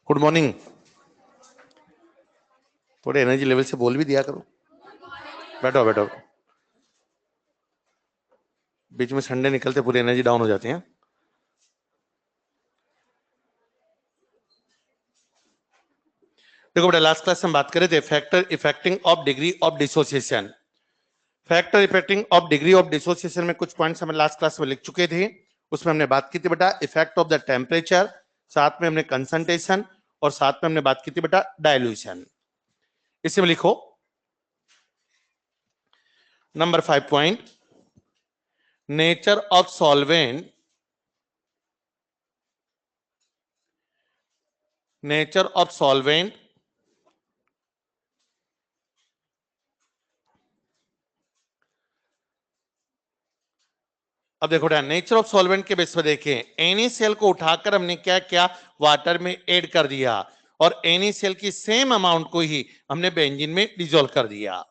Good morning. थोड़े energy level से बोल भी दिया करो। बैठो बैठो, बीच में संडे निकलते पूरी एनर्जी डाउन हो जाती है। देखो बेटा, लास्ट क्लास में हम बात कर रहे थे factor affecting of degree of dissociation. Factor affecting of degree of dissociation में कुछ पॉइंट्स हम लास्ट क्लास में लिख चुके थे। उसमें हमने बात की थी बेटा इफेक्ट ऑफ द टेम्परेचर, साथ में हमने कंसंट्रेशन और साथ में हमने बात की थी बेटा डाइल्यूशन। इसे में लिखो number 5 point, nature of solvent, nature of solvent अब देखो नेचर ऑफ सॉल्वेंट के बेस पर देखें, NaCl को उठाकर हमने क्या किया, वाटर में ऐड कर दिया और NaCl की सेम अमाउंट को ही हमने बेंजीन में डिसॉल्व कर दिया।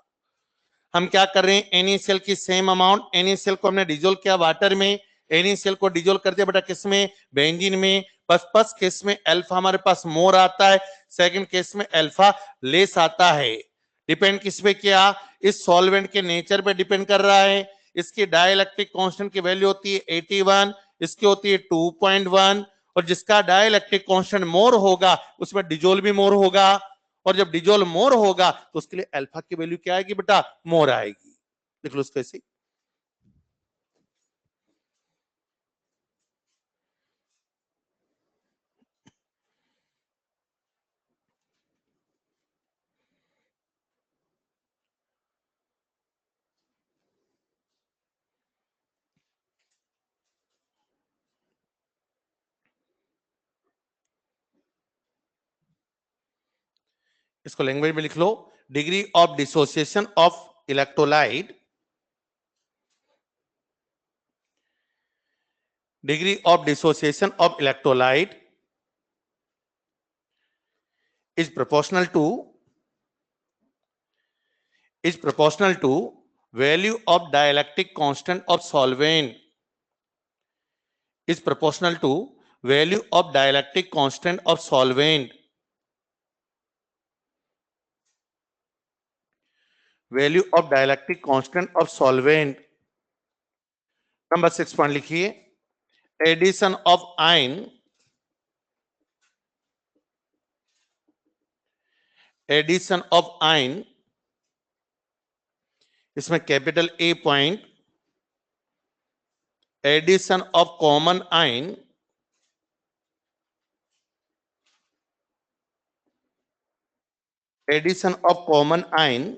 हम क्या कर रहे हैं, NaCl की सेम अमाउंट, NaCl को हमने डिसॉल्व किया वाटर में, NaCl को डिसॉल्व कर दिया बेटा किस में, बेंजीन में। बस फर्स्ट केस में अल्फा हमारे पास मोर आता है, सेकंड केस में अल्फा लेस आता है। डिपेंड किस पे किया, इस सॉल्वेंट के नेचर पे डिपेंड कर रहा है। इसकी डाइलेक्ट्रिक कांस्टेंट की वैल्यू होती है 81, इसकी होती है 2.1, और जिसका डाइलेक्ट्रिक कांस्टेंट मोर होगा उसमें डिसॉल्व भी मोर होगा, और जब डिसॉल्व मोर होगा तो उसके लिए अल्फा की वैल्यू क्या आएगी बेटा, मोर आएगी। लिख लो इसको ऐसे। इसको लैंग्वेज में लिख लो, degree of dissociation of electrolyte, degree of dissociation of electrolyte is proportional to value of dielectric constant of solvent, is proportional to value of dielectric constant of solvent, value of dielectric constant of solvent। Number 6 point लिखिए, addition of ion, addition of ion, इसमें capital A point, addition of common ion, addition of common ion.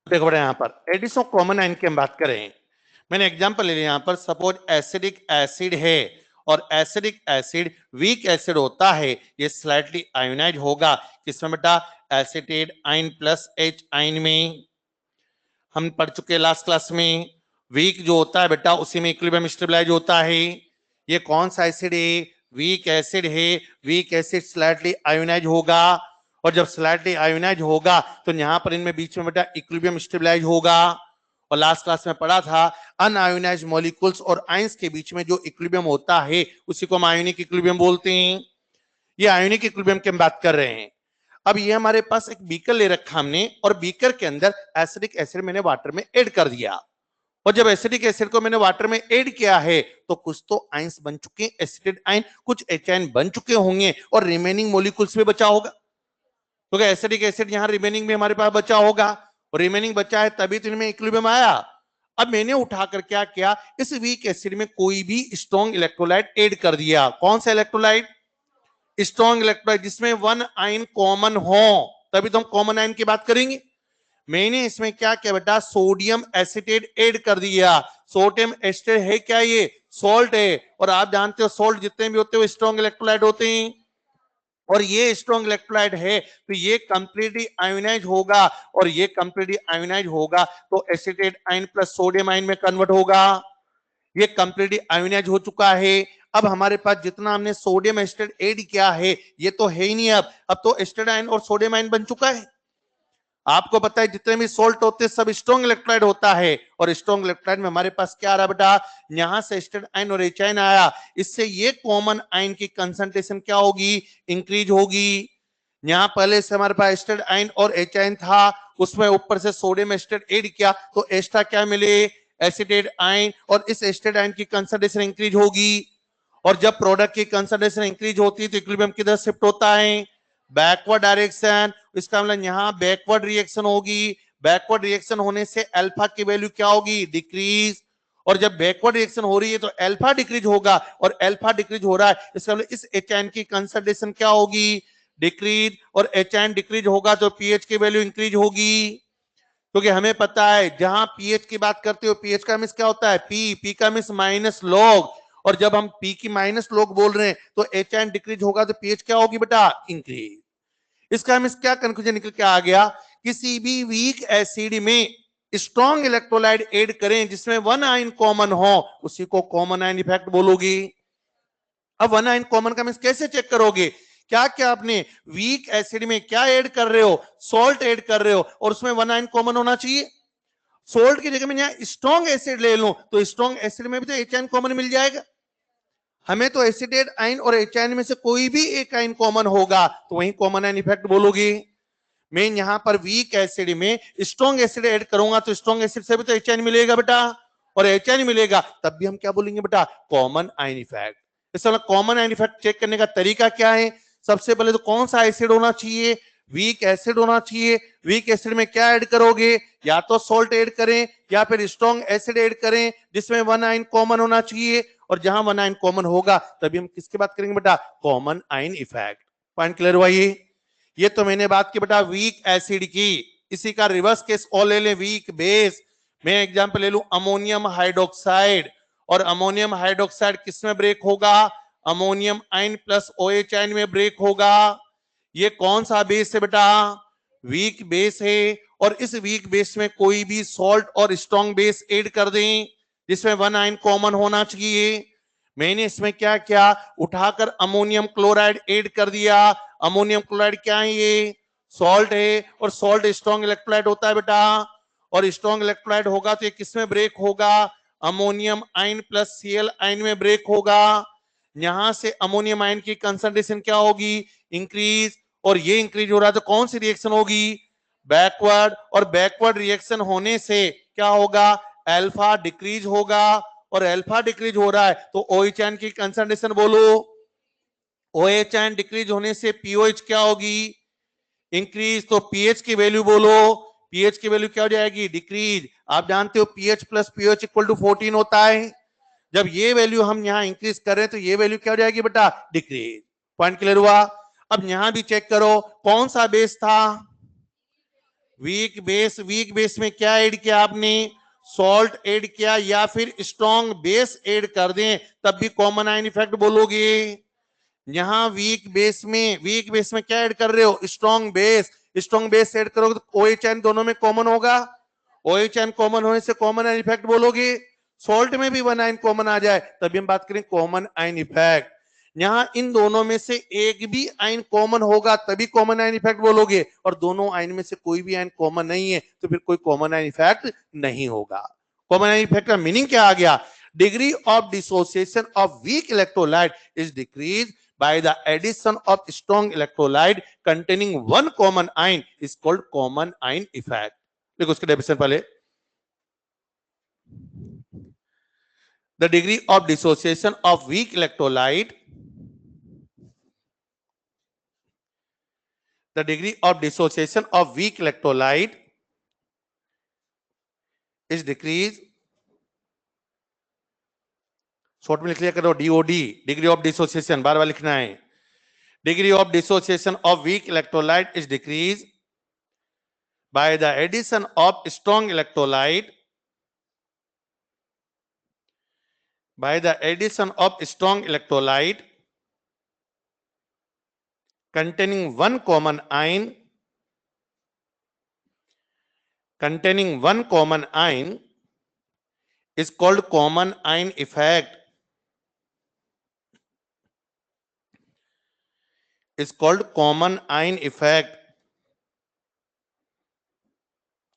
देखो बेटा यहां पर addition of common ion की हम बात करें, मैंने एग्जांपल ले लिया यहां पर, सपोज एसिडिक एसिड है और एसिडिक एसिड वीक एसिड होता है, ये स्लाइटली आयोनाइज होगा किसमें बेटा, acetate ion plus H ion में। हम पढ़ चुके लास्ट क्लास में, वीक जो होता है बेटा उसी में इक्विलिब्रियम स्टेबलाइज होता है। ये कौन सा एसिड है, वीक एसिड है, वीक एसिड स्लाइटली आयोनाइज होगा, और जब स्लाइटली आयोनाइज होगा तो यहां पर इनमें बीच में बेटा इक्विलिब्रियम स्टेबलाइज होगा। और लास्ट क्लास में पढ़ा था अनआयोनाइज्ड मॉलिक्यूल्स और आयंस के बीच में जो इक्विलिब्रियम होता है उसी को हम आयोनिक इक्विलिब्रियम बोलते हैं। ये आयोनिक इक्विलिब्रियम की हम बात कर रहे हैं। अब ये हमारे पास एक बीकर ले रखा हमने, और बीकर के अंदर एसिडिक एसिड मैंने वाटर में ऐड कर दिया, और जब एसिडिक एसिड को मैंने वाटर में ऐड किया है तो कुछ तो आयंस बन चुके हैं एसिडेट आयन, कुछ H आयन बन चुके होंगे और रिमेनिंग मॉलिक्यूल्स में बचा होगा, तो क्या एसिडिक एसिड यहां रिमेनिंग में हमारे पास बचा होगा, और रिमेनिंग बचा है तभी तो इनमें इक्विलिब्रियम आया। अब मैंने उठाकर क्या किया, इस वीक एसिड में कोई भी स्ट्रॉन्ग इलेक्ट्रोलाइट ऐड कर दिया। कौन सा इलेक्ट्रोलाइट, स्ट्रॉन्ग इलेक्ट्रोलाइट जिसमें वन आयन कॉमन हो, तभी तो हम कॉमन आयन की बात करेंगे। मैंने इसमें क्या किया बेटा, सोडियम एसिटेट ऐड कर दिया। सोडियम एसिटेट है क्या, ये सॉल्ट है, और आप जानते हो सॉल्ट जितने भी होते हैं वो स्ट्रॉन्ग इलेक्ट्रोलाइट होते हैं, और ये स्ट्रॉन्ग इलेक्ट्रोलाइट है तो ये कंप्लीटली आयोनाइज होगा, और ये कंप्लीटली आयोनाइज होगा तो acetate ion plus sodium ion में कन्वर्ट होगा। ये कंप्लीटली आयोनाइज हो चुका है। अब हमारे पास जितना हमने सोडियम एसिड ऐड किया है ये तो है ही नहीं, अब तो एसिड आयन और सोडियम आयन बन चुका है। आपको पता है जितने भी सोल्ट होते हैं सब स्ट्रॉन्ग इलेक्ट्रोलाइट होता है, और स्ट्रॉन्ग इलेक्ट्रोलाइट में हमारे पास क्या आ रहा बेटा, यहां से एसिड आयन और एच आयन आया, इससे ये कॉमन आयन की कंसंट्रेशन क्या होगी, इंक्रीज होगी। यहां पहले से हमारे पास एसिड आयन और एच आयन था, उसमें ऊपर से सोडियम एसिड ऐड किया तो एक्स्ट्रा क्या मिले, एसिडेट आयन, और इस एसिड आयन की कंसंट्रेशन इंक्रीज होगी। और जब प्रोडक्ट की कंसंट्रेशन इंक्रीज होती है तो इक्विलिब्रियम किधर शिफ्ट होता है, बैकवर्ड डायरेक्शन। इसका मतलब यहां बैकवर्ड रिएक्शन होगी, बैकवर्ड रिएक्शन होने से अल्फा की वैल्यू क्या होगी, डिक्रीज। और जब बैकवर्ड रिएक्शन हो रही है तो अल्फा डिक्रीज होगा, और अल्फा डिक्रीज हो रहा है इसका मतलब इस एच आयन की कंसंट्रेशन क्या होगी, डिक्रीज। और एच आयन डिक्रीज होगा तो पीएच की वैल्यू इंक्रीज होगी, क्योंकि हमें पता है जहां पीएच की बात करते हो पीएच का मिस क्या होता है, पी का मिस माइनस लॉग, और जब हम पी की माइनस लॉग बोल रहे हैं तो एच आयन डिक्रीज होगा तो पीएच क्या होगी बेटा, इंक्रीज। इसका मिस क्या कंक्लूजन निकल के आ गया, किसी भी वीक एसिड में स्ट्रॉन्ग इलेक्ट्रोलाइट ऐड करें जिसमें वन आयन कॉमन हो, उसी को कॉमन आयन इफेक्ट बोलोगी। अब वन आयन कॉमन का मींस कैसे चेक करोगे, क्या क्या आपने वीक एसिड में क्या ऐड कर रहे हो, सॉल्ट ऐड कर रहे हो, और उसमें वन आयन कॉमन होना चाहिए। सॉल्ट की जगह में यहाँ स्ट्रॉन्ग एसिड ले लूं तो स्ट्रॉन्ग एसिड में भी तो एच आयन कॉमन मिल जाएगा। हमें तो एसिडेट आयन और एच आयन में से कोई भी एक आयन कॉमन होगा तो वही कॉमन आयन इफेक्ट बोलोगी। मैं यहां पर वीक एसिड में स्ट्रॉन्ग एसिड ऐड करूंगा तो स्ट्रॉन्ग एसिड से भी तो एच आयन मिलेगा बेटा, और एच आयन मिलेगा तब भी हम क्या बोलेंगे बेटा, कॉमन आयन इफेक्ट। इस कॉमन आयन इफेक्ट चेक करने का तरीका क्या है, सबसे पहले तो कौन सा एसिड होना चाहिए, वीक एसिड होना चाहिए। वीक एसिड में क्या ऐड करोगे, या तो सोल्ट ऐड करें या फिर स्ट्रॉन्ग एसिड ऐड करें जिसमें वन आयन कॉमन होना चाहिए, और जहां वन आयन कॉमन होगा तभी हम किसकी बात करेंगे बेटा, common ion effect. Point clear हुआ ये तो मैंने बात की बेटा वीक एसिड की। इसी का रिवर्स केस और ले लें, वीक बेस। मैं एग्जांपल ले लूं अमोनियम हाइड्रोक्साइड, और अमोनियम हाइड्रोक्साइड किस में ब्रेक होगा, ammonium ion plus OH ion में ब्रेक होगा। ये कौन सा बेस है बेटा, वीक बेस है। और इस वीक बेस में कोई भी सॉल्ट और स्ट्रॉन्ग बेस ऐड कर दें जिसमें वन आयन कॉमन होना चाहिए। मैंने इसमें क्या किया, उठाकर अमोनियम क्लोराइड ऐड कर दिया। अमोनियम क्लोराइड क्या है, ये सॉल्ट है, और सॉल्ट स्ट्रॉन्ग इलेक्ट्रोलाइट होता है बेटा, और स्ट्रॉन्ग इलेक्ट्रोलाइट होगा तो ये किसमें ब्रेक होगा, ammonium ion plus Cl ion में ब्रेक होगा। यहां से अमोनियम आयन की कंसंट्रेशन क्या होगी, इंक्रीज, और ये इंक्रीज हो रहा है तो कौन सी रिएक्शन होगी, बैकवर्ड, और बैकवर्ड रिएक्शन होने से क्या होगा, अल्फा डिक्रीज होगा, और अल्फा डिक्रीज हो रहा है तो OH आयन की कंसंट्रेशन बोलो, OH आयन डिक्रीज होने से पीओएच क्या होगी, इंक्रीज, तो पीएच की वैल्यू बोलो, पीएच की वैल्यू क्या हो जाएगी, डिक्रीज। आप जानते हो pH plus pOH equal to 14 होता है, जब ये वैल्यू हम यहां इंक्रीज कर रहे हैं तो ये वैल्यू क्या हो जाएगी बेटा, डिक्रीज। पॉइंट क्लियर हुआ। अब यहां भी चेक करो कौन सा बेस था, वीक बेस। वीक बेस में क्या ऐड किया आपने, सॉल्ट ऐड किया, या फिर स्ट्रॉन्ग बेस ऐड कर दें तब भी कॉमन आयन इफेक्ट बोलोगे। यहां वीक बेस में क्या ऐड कर रहे हो, strong base. Strong base add करोगे तो OH आयन दोनों में कॉमन होगा, OH आयन कॉमन होने से कॉमन आयन इफेक्ट बोलोगे। सॉल्ट में भी वन आयन कॉमन आ जाए तभी हम बात करें कॉमन आयन इफेक्ट। यहां इन दोनों में से एक भी आयन कॉमन होगा तभी कॉमन आयन इफेक्ट बोलोगे, और दोनों आयन में से कोई भी आयन कॉमन नहीं है तो फिर कोई कॉमन आयन इफेक्ट नहीं होगा। कॉमन आयन इफेक्ट का मीनिंग क्या आ गया, degree of dissociation of weak electrolyte is decrease by the addition of strong electrolyte containing one common ion is called common ion effect. देखो उसके डेफिनेशन पहले, the degree of dissociation of weak electrolyte, the degree of dissociation of weak electrolyte is decreased, short में लिख लिया करो DOD, degree of dissociation, बार बार लिखना है, degree of dissociation of weak electrolyte is decreased by the addition of strong electrolyte, by the addition of strong electrolyte containing one common ion, containing one common ion is called common ion effect. is called common ion effect.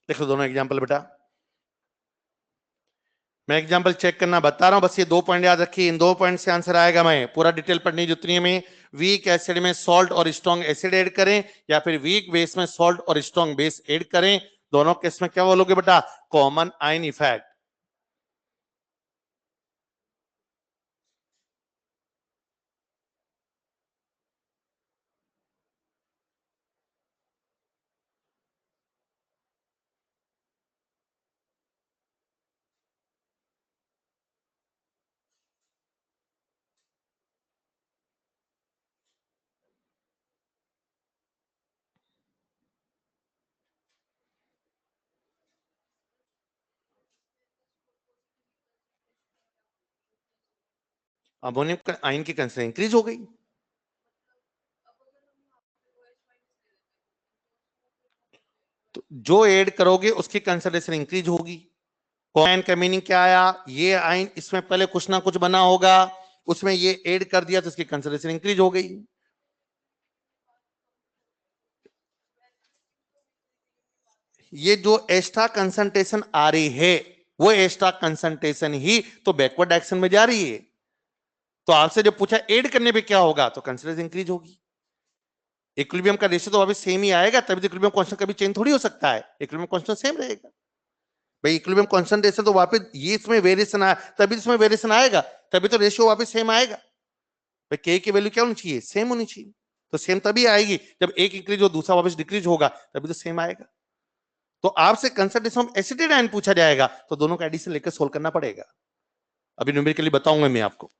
देखो दोनों example बेटा, मैं example check करना बता रहा हूं, बस ये 2 पॉइंट याद रखिए, इन 2 पॉइंट से आंसर आएगा। मैं पूरा डिटेल पढ़नी जितनी है, में वीक एसिड में सॉल्ट और स्ट्रॉन्ग एसिड ऐड करें या फिर वीक बेस में सॉल्ट और स्ट्रॉन्ग बेस ऐड करें, दोनों केस में क्या बोलोगे बेटा? Common ion effect. Ammonium ion की कंसंट्रेशन इंक्रीज हो गई, तो जो ऐड करोगे उसकी कंसंट्रेशन इंक्रीज होगी। आयन का मीनिंग क्या आया? ये आयन इसमें पहले कुछ ना कुछ बना होगा, उसमें ये ऐड कर दिया तो इसकी कंसंट्रेशन इंक्रीज हो गई। ये जो एक्स्ट्रा कंसंट्रेशन आ रही है, वो एक्स्ट्रा कंसंट्रेशन ही तो बैकवर्ड डायरेक्शन में जा रही है। तो आपसे जो पूछा ऐड करने पे क्या होगा, तो कंसंट्रेशन इंक्रीज होगी। इक्विलिब्रियम का रेशियो तो वापस सेम ही आएगा, तभी तो इक्विलिब्रियम कांस्टेंट कभी चेंज थोड़ी हो सकता है, इक्विलिब्रियम कांस्टेंट सेम रहेगा। भाई इक्विलिब्रियम कांस्टेंट तो वापस ये इसमें वेरिएशन आया, तभी इसमें वेरिएशन आएगा, तभी तो रेशियो वापस सेम आएगा। भाई के की वैल्यू क्या होनी चाहिए? सेम होनी चाहिए। तो सेम तभी आएगी जब एक इंक्रीज हो दूसरा वापस डिक्रीज होगा, तभी तो सेम आएगा। तो आपसे कंसंट्रेशन ऑफ एसिटेट आयन पूछा जाएगा तो दोनों का एडिशन लेकर सोल्व करना पड़ेगा। अभी न्यूमेरिकली बताऊंगा मैं आपको।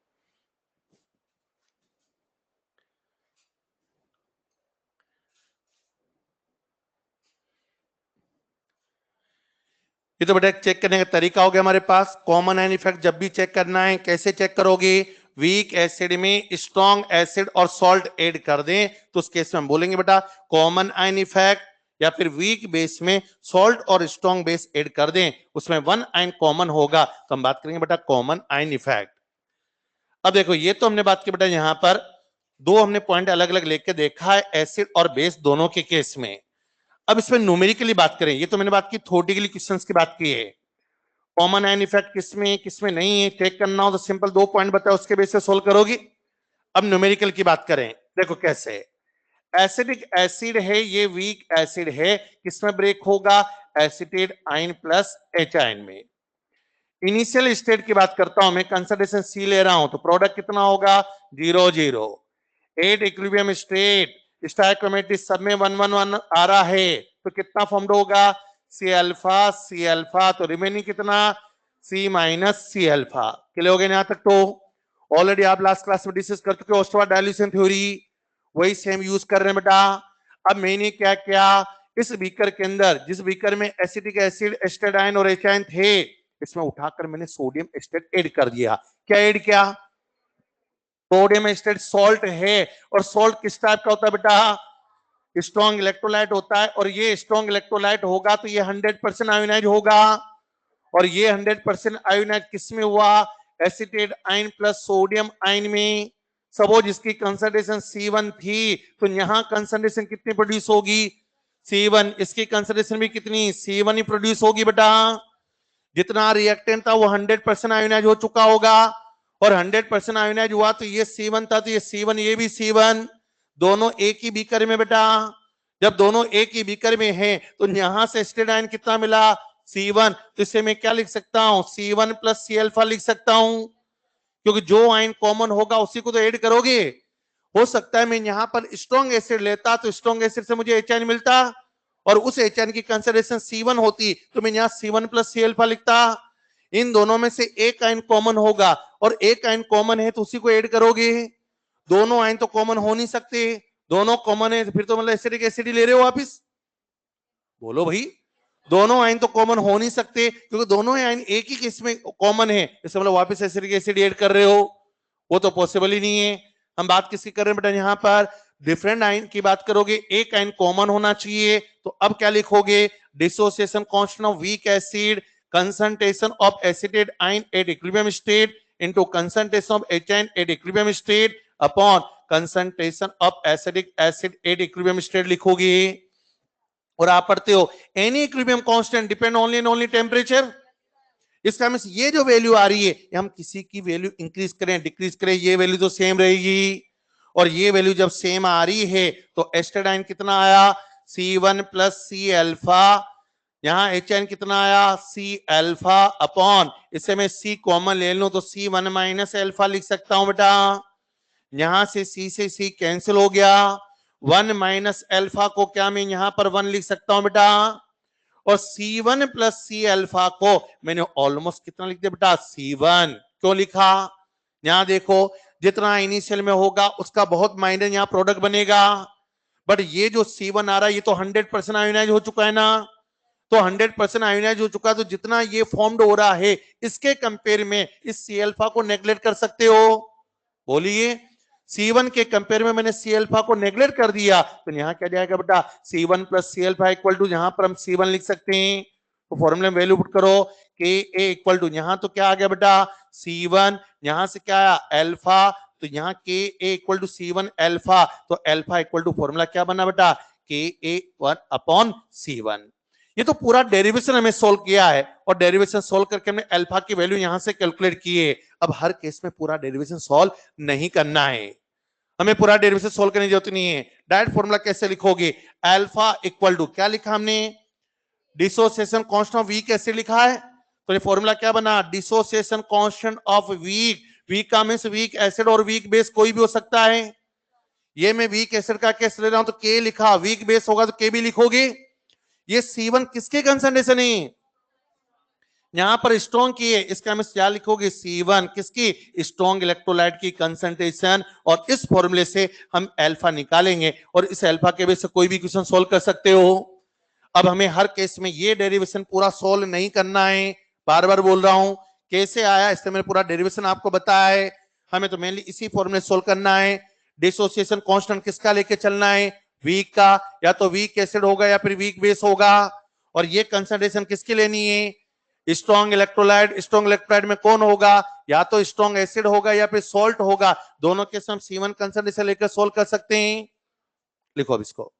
ये तो बेटा चेक करने का तरीका हो गया हमारे पास। कॉमन आयन इफेक्ट जब भी चेक करना है कैसे चेक करोगे? वीक एसिड में स्ट्रॉन्ग एसिड और सॉल्ट ऐड कर दें तो उस केस में हम बोलेंगे बेटा कॉमन आयन इफेक्ट, या फिर वीक बेस में सॉल्ट और स्ट्रॉन्ग बेस ऐड कर दें, उसमें वन आयन कॉमन होगा तो हम बात करेंगे बेटा कॉमन आयन इफेक्ट। अब देखो ये तो हमने बात की बेटा, यहां पर दो हमने पॉइंट अलग अलग लेके देखा है, एसिड और बेस दोनों के केस में। अब इसमें न्यूमेरिकली बात करें, ये तो मैंने बात की थ्योरेटिकली क्वेश्चंस की बात की है। कॉमन आयन इफेक्ट किसमें किसमें नहीं है चेक करना हो तो सिंपल 2 पॉइंट बताओ, उसके बेस से सोल्व करोगी। अब न्यूमेरिकल की बात करें, देखो कैसे। एसिडिक एसिड है, ये वीक एसिड है, किसमें ब्रेक होगा? Acetate ion plus H ion में। इनिशियल स्टेट की बात करता हूं मैं, कंसंट्रेशन सी ले रहा हूं तो प्रोडक्ट कितना होगा? 0 0। 8 इक्विलिब्रियम स्टेट, स्टोइकोमेट्रिक सब में 1 1 1 आ रहा है, तो कितना फॉर्म्ड होगा? सी अल्फा, तो रिमेनिंग कितना? सी माइनस सी अल्फा। क्लियर हो गए यहां तक? तो ऑलरेडी आप लास्ट क्लास में डिस्कस कर चुके हो ऑस्टोवा डाइल्यूशन थ्योरी, वही सेम यूज कर रहे हैं बेटा। अब मैंने क्या किया, इस बीकर के अंदर जिस बीकर में एसिटिक एसिड एस्टेडाइन और एचाइन थे, इसमें उठाकर मैंने सोडियम एस्टेट ऐड कर दिया। क्या ऐड किया? सोडियम एस्टेट सॉल्ट है, और सॉल्ट किस टाइप का होता है बेटा? स्ट्रॉन्ग इलेक्ट्रोलाइट होता है, और ये स्ट्रॉन्ग इलेक्ट्रोलाइट होगा तो ये 100% आयोनाइज होगा, और ये 100% आयोनाइज किस में हुआ? Acetate ion plus sodium ion में। सपोज इसकी कंसंट्रेशन C1 थी, तो यहां कंसंट्रेशन कितनी प्रोड्यूस होगी? C1। इसकी कंसंट्रेशन भी कितनी? C1 ही प्रोड्यूस होगी बेटा। जितना रिएक्टेंट था वो 100% आयोनाइज हो चुका होगा, और 100% आयोनाइज हुआ तो ये C1 था, तो ये C1 ये भी C1, दोनों एक ही बीकर में बेटा। जब दोनों एक ही बीकर में हैं तो यहां से एसिटेट आयन कितना मिला? C1। तो इसे मैं क्या लिख सकता हूं? C1 प्लस सी अल्फा लिख सकता हूं, क्योंकि जो आयन कॉमन होगा उसी को तो ऐड करोगे। हो सकता है मैं यहां पर स्ट्रॉन्ग एसिड लेता तो स्ट्रॉन्ग एसिड से मुझे एच आयन मिलता, और उस एच आयन की कंसंट्रेशन C1 होती तो मैं यहां C1 प्लस सी अल्फा लिखता। इन दोनों में से एक आयन कॉमन होगा, और एक आयन कॉमन है तो उसी को ऐड करोगे। दोनों आयन तो कॉमन हो नहीं सकते, दोनों कॉमन है तो फिर तो मतलब एसिडिक एसिड ही ले रहे हो वापिस। बोलो भाई, दोनों आयन तो कॉमन हो नहीं सकते, क्योंकि दोनों आयन एक ही केस में कॉमन है, इससे मतलब वापस एसिडिक एसिड ऐड कर रहे हो, वो तो पॉसिबल ही नहीं है। हम बात किसकी कर रहे हैं बेटा? यहाँ पर डिफरेंट आयन की बात करोगे, एक आयन कॉमन होना चाहिए, तो अब क्या लिखोगे? Dissociation constant of weak acid, concentration of acetate ion at equilibrium state into concentration of H ion at equilibrium state upon concentration of acidic acid at equilibrium state लिखोगे। और आप पढ़ते हो any equilibrium constant depend only and only temperature. इसका means ये जो value आ रही है, हम किसी की वैल्यू इंक्रीज करें डिक्रीज करें, ये वैल्यू तो सेम रहेगी। और ये वैल्यू जब सेम आ रही है तो एस्टेडाइन कितना आया, C1 प्लस सी अल्फा। यहां HN कितना आया, सी अल्फा अपॉन, इससे मैं C कॉमन ले लूं तो C1 माइनस अल्फा लिख सकता हूं बेटा। यहां से C कैंसिल हो गया, 1 माइनस अल्फा को क्या मैं यहां पर 1 लिख सकता हूं बेटा। और C1 प्लस सी अल्फा को मैंने ऑलमोस्ट कितना लिख दिया बेटा, C1। क्यों लिखा, यहां देखो जितना इनिशियल में होगा उसका बहुत माइनर यहां प्रोडक्ट बनेगा। बट ये जो C1 आ रहा है ये तो 100% आयोनाइज हो चुका है ना, तो 100% आयोनाइज हो चुका है, तो जितना ये फॉर्म्ड हो रहा है इसके कंपेयर में इस सी अल्फा को नेग्लेक्ट कर सकते हो। बोलिए, C1 के कंपेयर में मैंने सी अल्फा को नेग्लेक्ट कर दिया, तो यहां क्या जाएगा बेटा, C1 plus C alpha equal to, यहां पर हम C1 लिख सकते हैं, तो फॉर्मूले में वैल्यू पुट करो के ए इक्वल टू, यहां तो क्या आ गया बेटा C1, यहां से क्या आया अल्फा, तो यहां के ए इक्वल टू C1 अल्फा, तो अल्फा इक्वल टू फॉर्मूला क्या बना बेटा, के ए 1 अपॉन C1। ये तो पूरा डेरिवेशन हमें सोल्व किया है, और डेरिवेशन सोल्व करके हमने अल्फा की वैल्यू यहां से कैलकुलेट की है। अब हर केस में पूरा डेरिवेशन सोल्व नहीं करना है, हमें पूरा डेरिवेशन सोल्व करने की जरूरत नहीं है। डायरेक्ट फॉर्मूला कैसे लिखोगे, अल्फा इक्वल टू क्या लिखा हमने, dissociation constant of weak acid लिखा है, तो ये फॉर्मूला क्या बना, dissociation constant of weak. Weak का मींस वीक एसिड और वीक बेस कोई भी हो सकता है। ये मैं वीक एसिड का केस ले रहा हूं तो के लिखा, वीक बेस होगा तो के भी लिखोगे। ये C1 किसके कंसंट्रेशन है, यहां पर स्ट्रॉन्ग की है, इसका मैं क्या लिखोगे, C1 किसकी, स्ट्रॉन्ग इलेक्ट्रोलाइट की कंसंट्रेशन। और इस फॉर्मूले से हम अल्फा निकालेंगे, और इस अल्फा के बेस से कोई भी क्वेश्चन सोल्व कर सकते हो। अब हमें हर केस में ये डेरिवेशन पूरा सोल्व नहीं करना है, बार बार बोल रहा हूं, कैसे आया इससे मैंने पूरा डेरिवेशन आपको बताया है। हमें तो मेनली इसी फॉर्मूले सोल्व करना है। डिसोसिएशन कांस्टेंट किसका लेके चलना है, वीक का, या तो वीक एसिड होगा या फिर वीक बेस होगा। और ये कंसंट्रेशन किसकी लेनी है, स्ट्रॉन्ग इलेक्ट्रोलाइट। स्ट्रॉन्ग इलेक्ट्रोलाइट में कौन होगा, या तो स्ट्रॉन्ग एसिड होगा या फिर सॉल्ट होगा, दोनों के हम C1 कंसंट्रेशन लेकर सोल्व कर सकते हैं। लिखो अब इसको,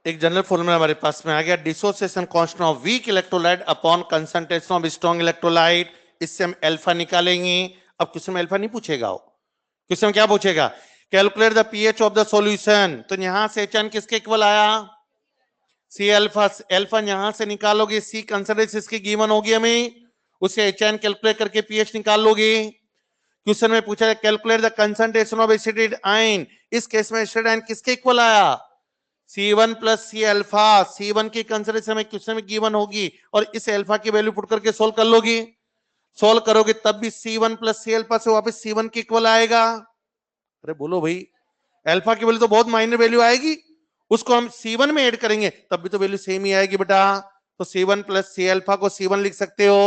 एक जनरल फॉर्मूला हमारे पास में आ गया, dissociation constant of weak electrolyte upon concentration of strong electrolyte. इससे हम अल्फा निकालेंगे। अब क्वेश्चन में अल्फा नहीं पूछेगा, क्वेश्चन में क्या पूछेगा, calculate the pH of the solution. तो यहां से HN किसके इक्वल आया, सी अल्फा। अल्फा यहां से निकालोगे, सी कंसंट्रेशन इसकी गिवन होगी हमें, उसे HN कैलकुलेट करके pH निकाल लोगे। क्वेश्चन में पूछा है calculate the concentration of acetate ion, इस केस में एसिड आयन किसके इक्वल आया? C1 plus C alpha. C1 की कंसंट्रेशन में क्वेश्चन में गिवन होगी और इस अल्फा की वैल्यू पुट करके सोल्व कर लोगी। सोल्व करोगे तब भी C1 प्लस सी अल्फा से वापस C1 के इक्वल आएगा। अरे बोलो भाई, अल्फा की वैल्यू तो बहुत माइनर वैल्यू आएगी, उसको हम C1 में ऐड करेंगे तब भी तो वैल्यू सेम ही आएगी बेटा। तो C1 प्लस सी अल्फा को C1 लिख सकते हो।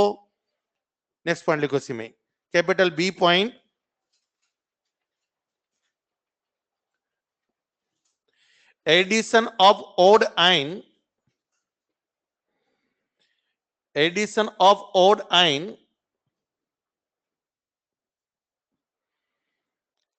नेक्स्ट पॉइंट लिखो इसी में, capital B point, addition of odd ion, addition of odd ion.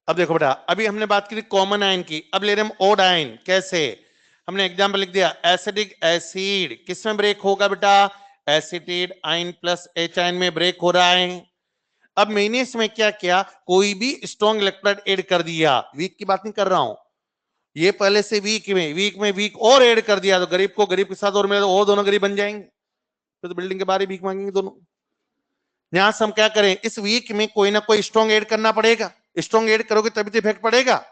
अब देखो बेटा, अभी हमने बात की कॉमन आयन की, अब ले रहे हम ओड आयन। कैसे? हमने एग्जांपल लिख दिया, एसिडिक एसिड किसमें ब्रेक होगा बेटा? Acetate ion plus H ion में ब्रेक हो रहा है। अब मैंने इसमें क्या किया, कोई भी स्ट्रॉन्ग इलेक्ट्रोलाइट ऐड कर दिया, वीक की बात नहीं कर रहा हूं, ये पहले से वीक और ऐड कर दिया तो गरीब को गरीब के साथ और मिला तो और दोनों गरीब बन जाएंगे, तो बिल्डिंग के बाहर भीख मांगेंगे दोनों। यहां से हम क्या करें, इस वीक में कोई ना कोई स्ट्रॉन्ग ऐड करना पड़ेगा, स्ट्रॉन्ग ऐड करोगे तभी तो इफेक्ट पड़ेगा।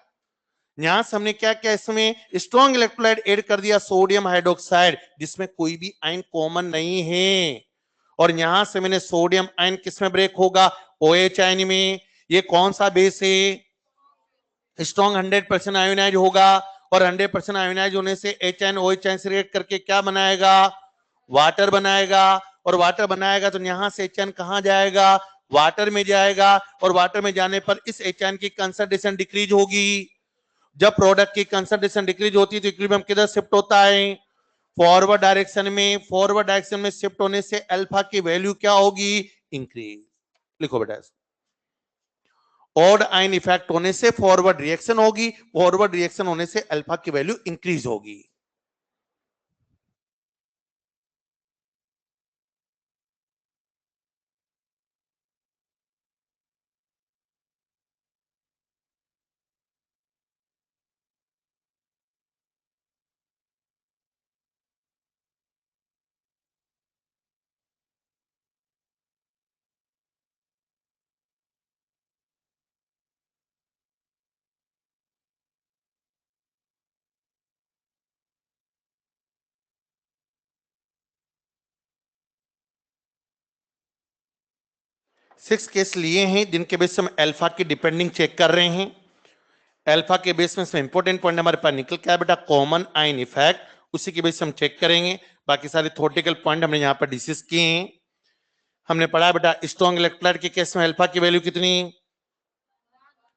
यहां से हमने क्या किया, इसमें स्ट्रॉन्ग इलेक्ट्रोलाइट ऐड कर दिया सोडियम हाइड्रोक्साइड, जिसमें कोई भी आयन कॉमन नहीं है। और यहां से मैंने सोडियम आयन किसमें ब्रेक होगा? OH आयन में। ये कौन सा बेस है? स्ट्रॉन्ग 100% आयोनाइज होगा, और 100% आयोनाइज होने से H आयन OH आयन से रिएक्ट करके क्या बनाएगा? वाटर बनाएगा। और वाटर बनाएगा तो यहां से H आयन कहां जाएगा? वाटर में जाएगा, और वाटर में जाने पर इस H आयन की कंसंट्रेशन डिक्रीज होगी। जब प्रोडक्ट की कंसंट्रेशन डिक्रीज होती है तो इक्विलिब्रियम किधर शिफ्ट होता है? फॉरवर्ड डायरेक्शन में। फॉरवर्ड डायरेक्शन में शिफ्ट होने से अल्फा की वैल्यू क्या होगी? इंक्रीज। लिखो बेटा, ऑड आयन इफेक्ट होने से फॉरवर्ड रिएक्शन होगी, फॉरवर्ड रिएक्शन होने से अल्फा की वैल्यू इंक्रीज होगी। सिक्स केस लिए हैं जिनके बेस हम अल्फा की डिपेंडिंग चेक कर रहे हैं। अल्फा के बेस में इंपॉर्टेंट पॉइंट हमारे पास निकल क्या है बेटा? कॉमन आयन इफेक्ट, उसी के बेस हम चेक करेंगे। बाकी सारे थ्योरेटिकल पॉइंट हमने यहां पर डिस्कस किए हैं। हमने पढ़ा बेटा स्ट्रॉन्ग इलेक्ट्रोलाइट के केस में अल्फा की वैल्यू कितनी?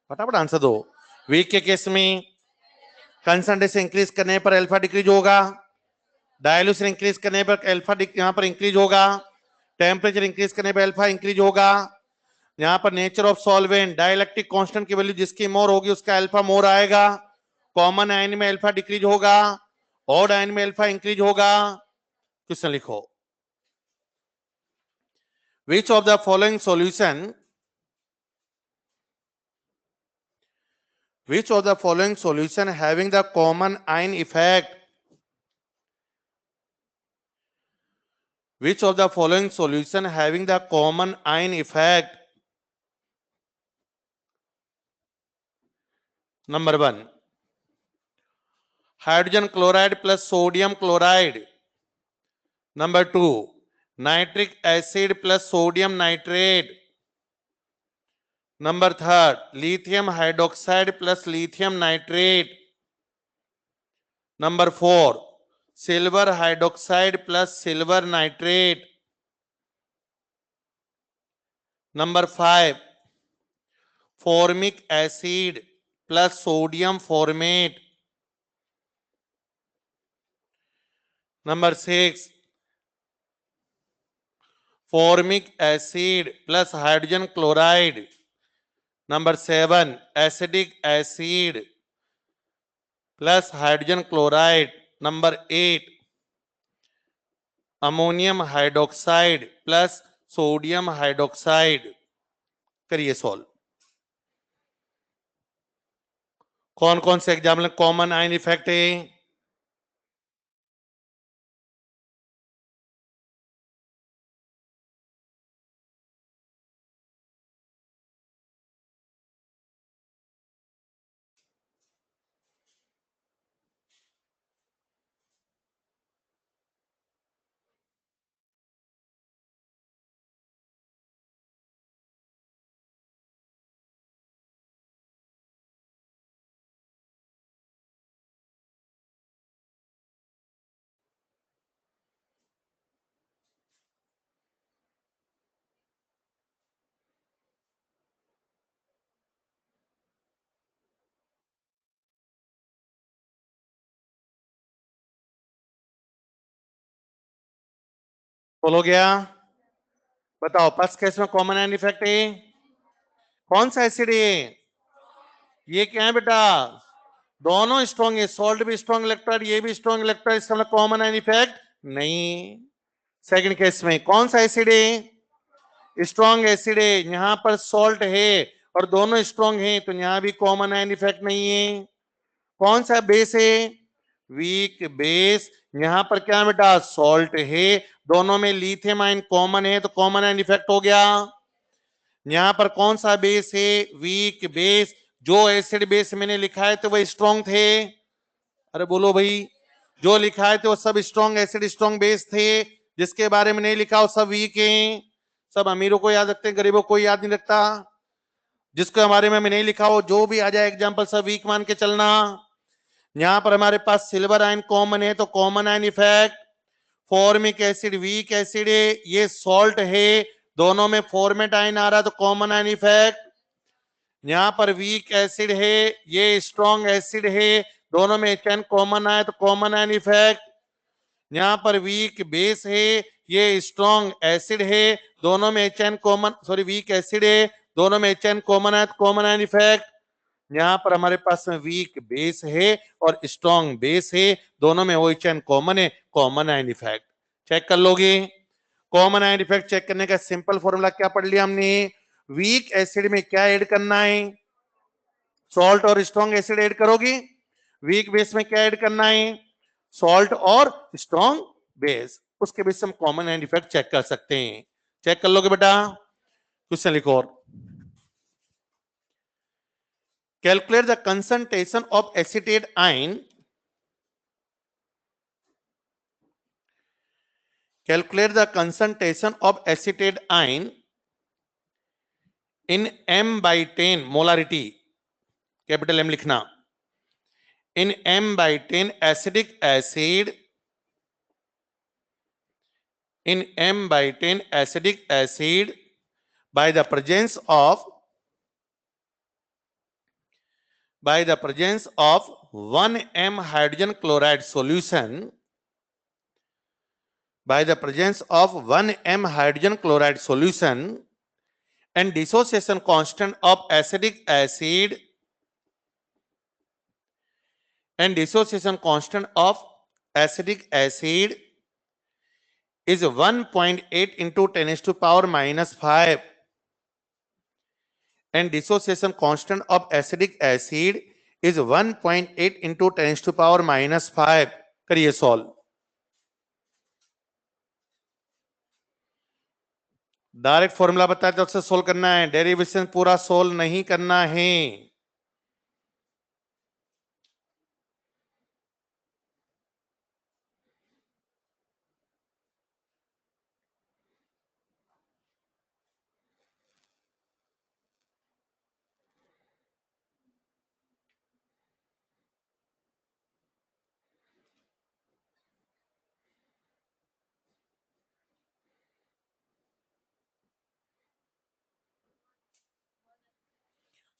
फटाफट आंसर दो। वीक के केस में कंसंट्रेशन इंक्रीज करने पर अल्फा डिक्रीज होगा, डायल्यूशन इंक्रीज करने पर अल्फा यहां पर इंक्रीज होगा, टेम्परेचर इंक्रीज करने पर अल्फा इंक्रीज होगा। यहां पर nature of solvent, dielectric constant की वैल्यू जिसकी मोर होगी उसका अल्फा मोर आएगा। कॉमन आयन में अल्फा डिक्रीज होगा, ऑड आयन में अल्फा इंक्रीज होगा। क्वेश्चन लिखो, which of the following solution, which of the following solution having the common ion effect, which of the following solution having the common ion effect? Number 1, hydrogen chloride plus sodium chloride. Number 2, nitric acid plus sodium nitrate. Number 3, lithium hydroxide plus lithium nitrate. Number 4, silver hydroxide plus silver nitrate. Number 5, formic acid plus sodium formate. Number 6, formic acid plus hydrogen chloride. Number 7, acidic acid plus hydrogen chloride. Number 8, ammonium hydroxide plus sodium hydroxide. करिए solve. कौन कौन से example common ion effect है? बोलो गया। बताओ first case में common ion effect है, कौन सा एसिड है ये क्या है बेटा, दोनों स्ट्रॉन्ग है, सॉल्ट भी स्ट्रॉन्ग इलेक्ट्रोलाइट, ये भी स्ट्रॉन्ग इलेक्ट्रोलाइट, इसका मतलब कॉमन आयन इफेक्ट नहीं। सेकंड केस में कौन सा एसिड है, स्ट्रॉन्ग एसिड है, यहां पर सॉल्ट है और दोनों स्ट्रॉन्ग हैं, तो यहां भी कॉमन आयन इफेक्ट नहीं है। कौन सा बेस है, वीक बेस, यहां पर क्या बेटा सॉल्ट है, दोनों में लिथियम आयन कॉमन है, तो कॉमन आयन इफेक्ट हो गया। यहां पर कौन सा बेस है, वीक बेस, जो एसिड बेस मैंने लिखा है तो वह स्ट्रॉन्ग थे, अरे बोलो भाई, जो लिखा है तो वो सब स्ट्रॉन्ग एसिड स्ट्रॉन्ग बेस थे, जिसके बारे में नहीं लिखा वो सब वीक हैं। सब अमीरों को याद रखते हैं, गरीबों को याद नहीं रखता, जिसके हमारे में नहीं लिखा हो जो भी आ जाए एग्जाम्पल सब वीक मान के चलना। यहां पर हमारे पास सिल्वर आयन कॉमन है, तो common ion effect, formic acid weak acid है, ये सॉल्ट है, दोनों में फॉर्मेट आयन आ रहा है, तो कॉमन आयन इफेक्ट। यहां पर वीक एसिड है, ये स्ट्रॉन्ग एसिड है, दोनों में एचएन कॉमन आया तो कॉमन आयन इफेक्ट। यहां पर वीक बेस है, ये स्ट्रॉन्ग एसिड है, दोनों में HN common, sorry weak acid है, दोनों में एचएन कॉमन आया तो कॉमन आयन इफेक्ट। यहां पर हमारे पास में वीक बेस है और स्ट्रॉन्ग बेस है, दोनों में ओएचएन कॉमन है, कॉमन आयन इफेक्ट। चेक कर लोगे, कॉमन आयन इफेक्ट चेक करने का सिंपल फॉर्मूला क्या पढ़ लिया हमने, वीक एसिड में क्या ऐड करना है, सॉल्ट और स्ट्रॉन्ग एसिड ऐड करोगी, वीक बेस में क्या ऐड करना है, सॉल्ट और स्ट्रॉन्ग बेस, उसके बेस से हम कॉमन एंड इफेक्ट चेक कर सकते हैं। चेक कर लोगे बेटा, क्वेश्चन लिखो और calculate the concentration of acetate ion, calculate the concentration of acetate ion in m/10 molarity, capital M लिखना, in m/10 acidic acid, in m/10 acidic acid by the presence of 1 hydrogen chloride solution, by the presence of 1 hydrogen chloride solution and dissociation constant of acidic acid and dissociation constant of acidic acid is 1.8 into 10 to the power minus 5 and dissociation constant of acidic acid is 1.8 into 10 to the power minus 5। करिए solve, direct formula बताया तो उससे solve करना है, derivation पूरा solve नहीं करना है।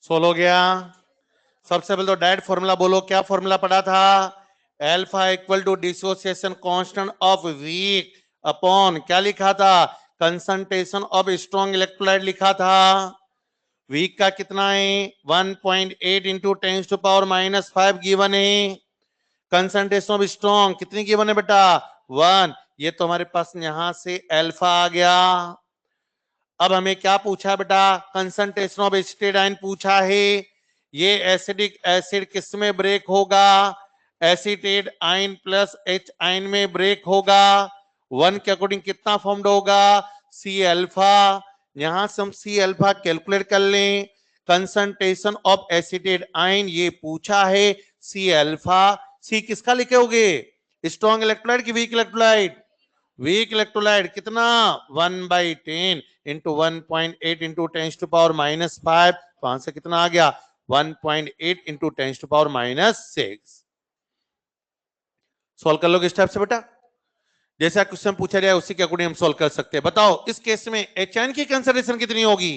सोल्व हो गया। सबसे पहले तो डायरेक्ट फॉर्मूला बोलो, क्या फॉर्मूला पढ़ा था, alpha equal to dissociation constant of weak upon क्या लिखा था, कंसंट्रेशन ऑफ स्ट्रॉन्ग इलेक्ट्रोलाइट लिखा था। वीक का कितना है 1.8 into 10 to power minus 5 given है, कंसंट्रेशन ऑफ स्ट्रॉन्ग कितनी गिवन है बेटा 1, ये तो हमारे पास यहां से अल्फा आ गया। अब हमें क्या पूछा बेटा, कंसंट्रेशन ऑफ एसिटेट आयन पूछा है, ये एसिडिक एसिड किस में ब्रेक होगा, acetate ion plus H ion में ब्रेक होगा, 1 के अकॉर्डिंग कितना फॉर्म्ड होगा सी अल्फा, यहां से हम सी अल्फा कैलकुलेट कर लें, कंसंट्रेशन ऑफ एसिटेट आयन ये पूछा है सी अल्फा, सी किसका लिखोगे, स्ट्रॉन्ग इलेक्ट्रोलाइट की वीक इलेक्ट्रोलाइट, वीक इलेक्ट्रोलाइट कितना 1/10 into 1.8 into 10 to power minus 5, तो आंसर कितना आ गया 1.8 into 10 to power minus 6। Solve कर लोगे स्टेप से बेटा, जैसा क्वेश्चन पूछा जाए उसी के अकॉर्डिंग हम सॉल्व कर सकते हैं। बताओ इस केस में एचएन की कंसंट्रेशन कितनी होगी,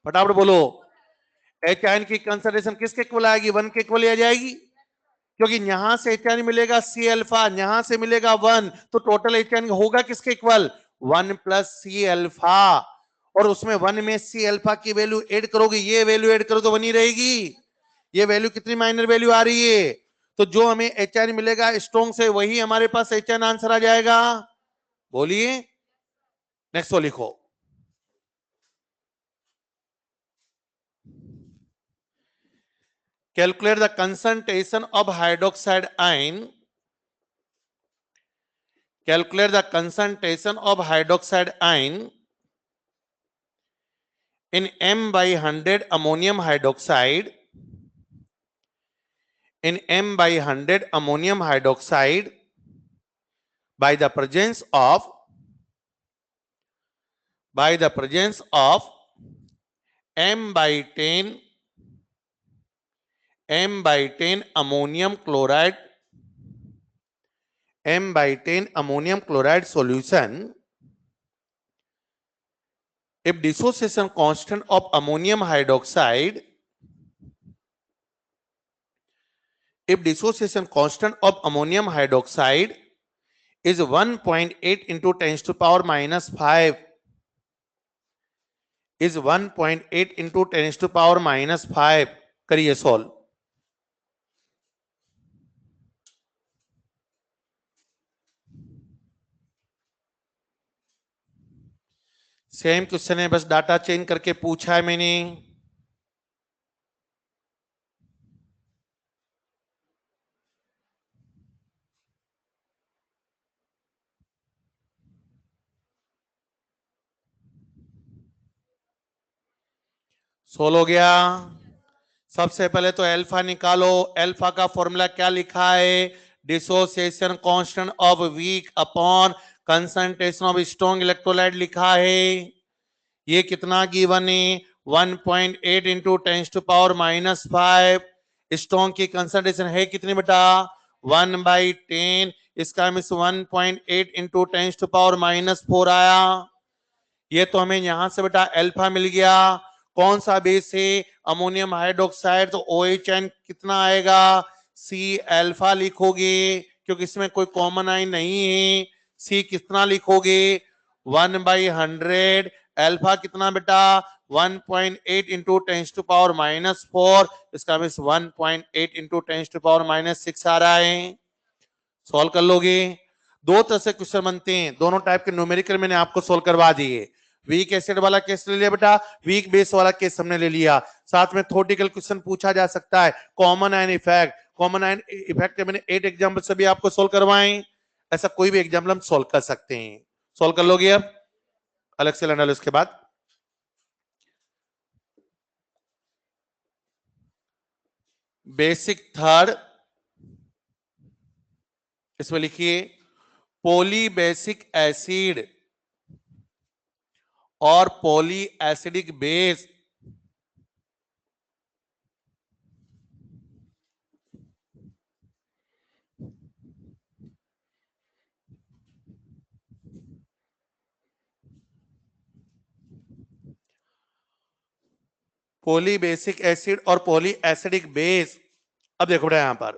फटाफट बोलो, एचएन की कंसंट्रेशन किसके इक्वल आएगी, 1 के इक्वल आ जाएगी, क्योंकि यहां से HN मिलेगा सी अल्फा, यहां से मिलेगा 1, तो टोटल HN होगा किसके इक्वल 1 प्लस सी अल्फा, और उसमें 1 में सी अल्फा की वैल्यू ऐड करोगे, ये वैल्यू ऐड करो तो बनी रहेगी। ये वैल्यू कितनी माइनर वैल्यू आ रही है, तो जो हमें HN मिलेगा स्ट्रॉन्ग से वही हमारे पास HN आंसर आ जाएगा। बोलिए नेक्स्ट वो लिखो। Calculate the concentration of hydroxide ion. Calculate the concentration of hydroxide ion in m by 100 ammonium hydroxide. In m by 100 ammonium hydroxide by the presence of m by 10 ammonium chloride, m by 10 ammonium chloride solution. If dissociation constant of ammonium hydroxide, if dissociation constant of ammonium hydroxide is 1.8 into 10 to power minus 5, is 1.8 into 10 to power minus 5, करिए solve. Same question है, बस data change करके पूछा है मैंने। Solve हो गया। सबसे पहले तो अल्फा निकालो। अल्फा का फॉर्मूला क्या लिखा है, dissociation constant of weak upon concentration of strong electrolyte लिखा है। ये कितना गिवन है 1.8 into 10 to power minus 5। Strong की कंसंट्रेशन है कितनी बेटा 1/10, इसका means 1.8 into 10 to power minus 4 आया। ये तो हमें यहां से बेटा अल्फा मिल गया। कौन सा बेस है अमोनियम हाइड्रोक्साइड, तो OHN कितना आएगा सी अल्फा लिखोगे, क्योंकि इसमें कोई कॉमन आयन नहीं है। सी कितना लिखोगे 1/100, अल्फा कितना बेटा 1.8 इंटू 10 टू पावर माइनस 4, इसका means 1.8 into 10 to power minus 6 आ रहा है। सॉल्व कर लोगे। दो तरह से क्वेश्चन बनते हैं, दोनों टाइप के न्यूमेरिकल मैंने आपको सोल्व करवा दिए। वीक एसिड वाला केस ले लिया बेटा, वीक बेस वाला केस हमने ले लिया। साथ में थ्योरेटिकल क्वेश्चन पूछा जा सकता है, common ion effect. Common ion effect मैंने 8 एग्जांपल से भी आपको सोल्व करवाएं, ऐसा कोई भी एग्जाम्पल हम सोल्व कर सकते हैं। सोल्व कर लोगे अब अलग से लर्न उसके बाद। बेसिक थर्ड, इसमें लिखिए पॉलीबेसिक एसिड और poly acidic base polybasic acid और पॉली एसिडिक बेस। अब देखो बेटा यहां पर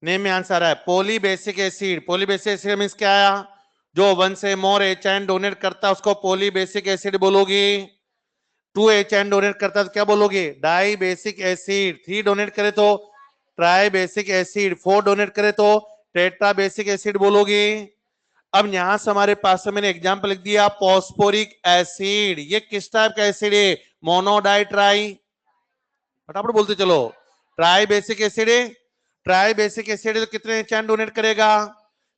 नेम में आंसर है polybasic acid. Polybasic acid means क्या आया, जो 1 से मोर HN डोनेट करता है उसको पॉलीबेसिक एसिड बोलोगे। 2 HN डोनेट करता है तो क्या बोलोगे डाई बेसिक एसिड। 3 डोनेट करे तो ट्राई बेसिक एसिड, 4 डोनेट करे तो टेट्रा बेसिक एसिड बोलोगे। अब यहां से हमारे पास में मैंने एग्जांपल लिख दिया फॉस्फोरिक एसिड। ये किस टाइप का एसिड है मोनोडाई ट्राई, फटाफट बोलते चलो। ट्राई बेसिक एसिड है, ट्राई बेसिक एसिड तो कितने HN डोनेट करेगा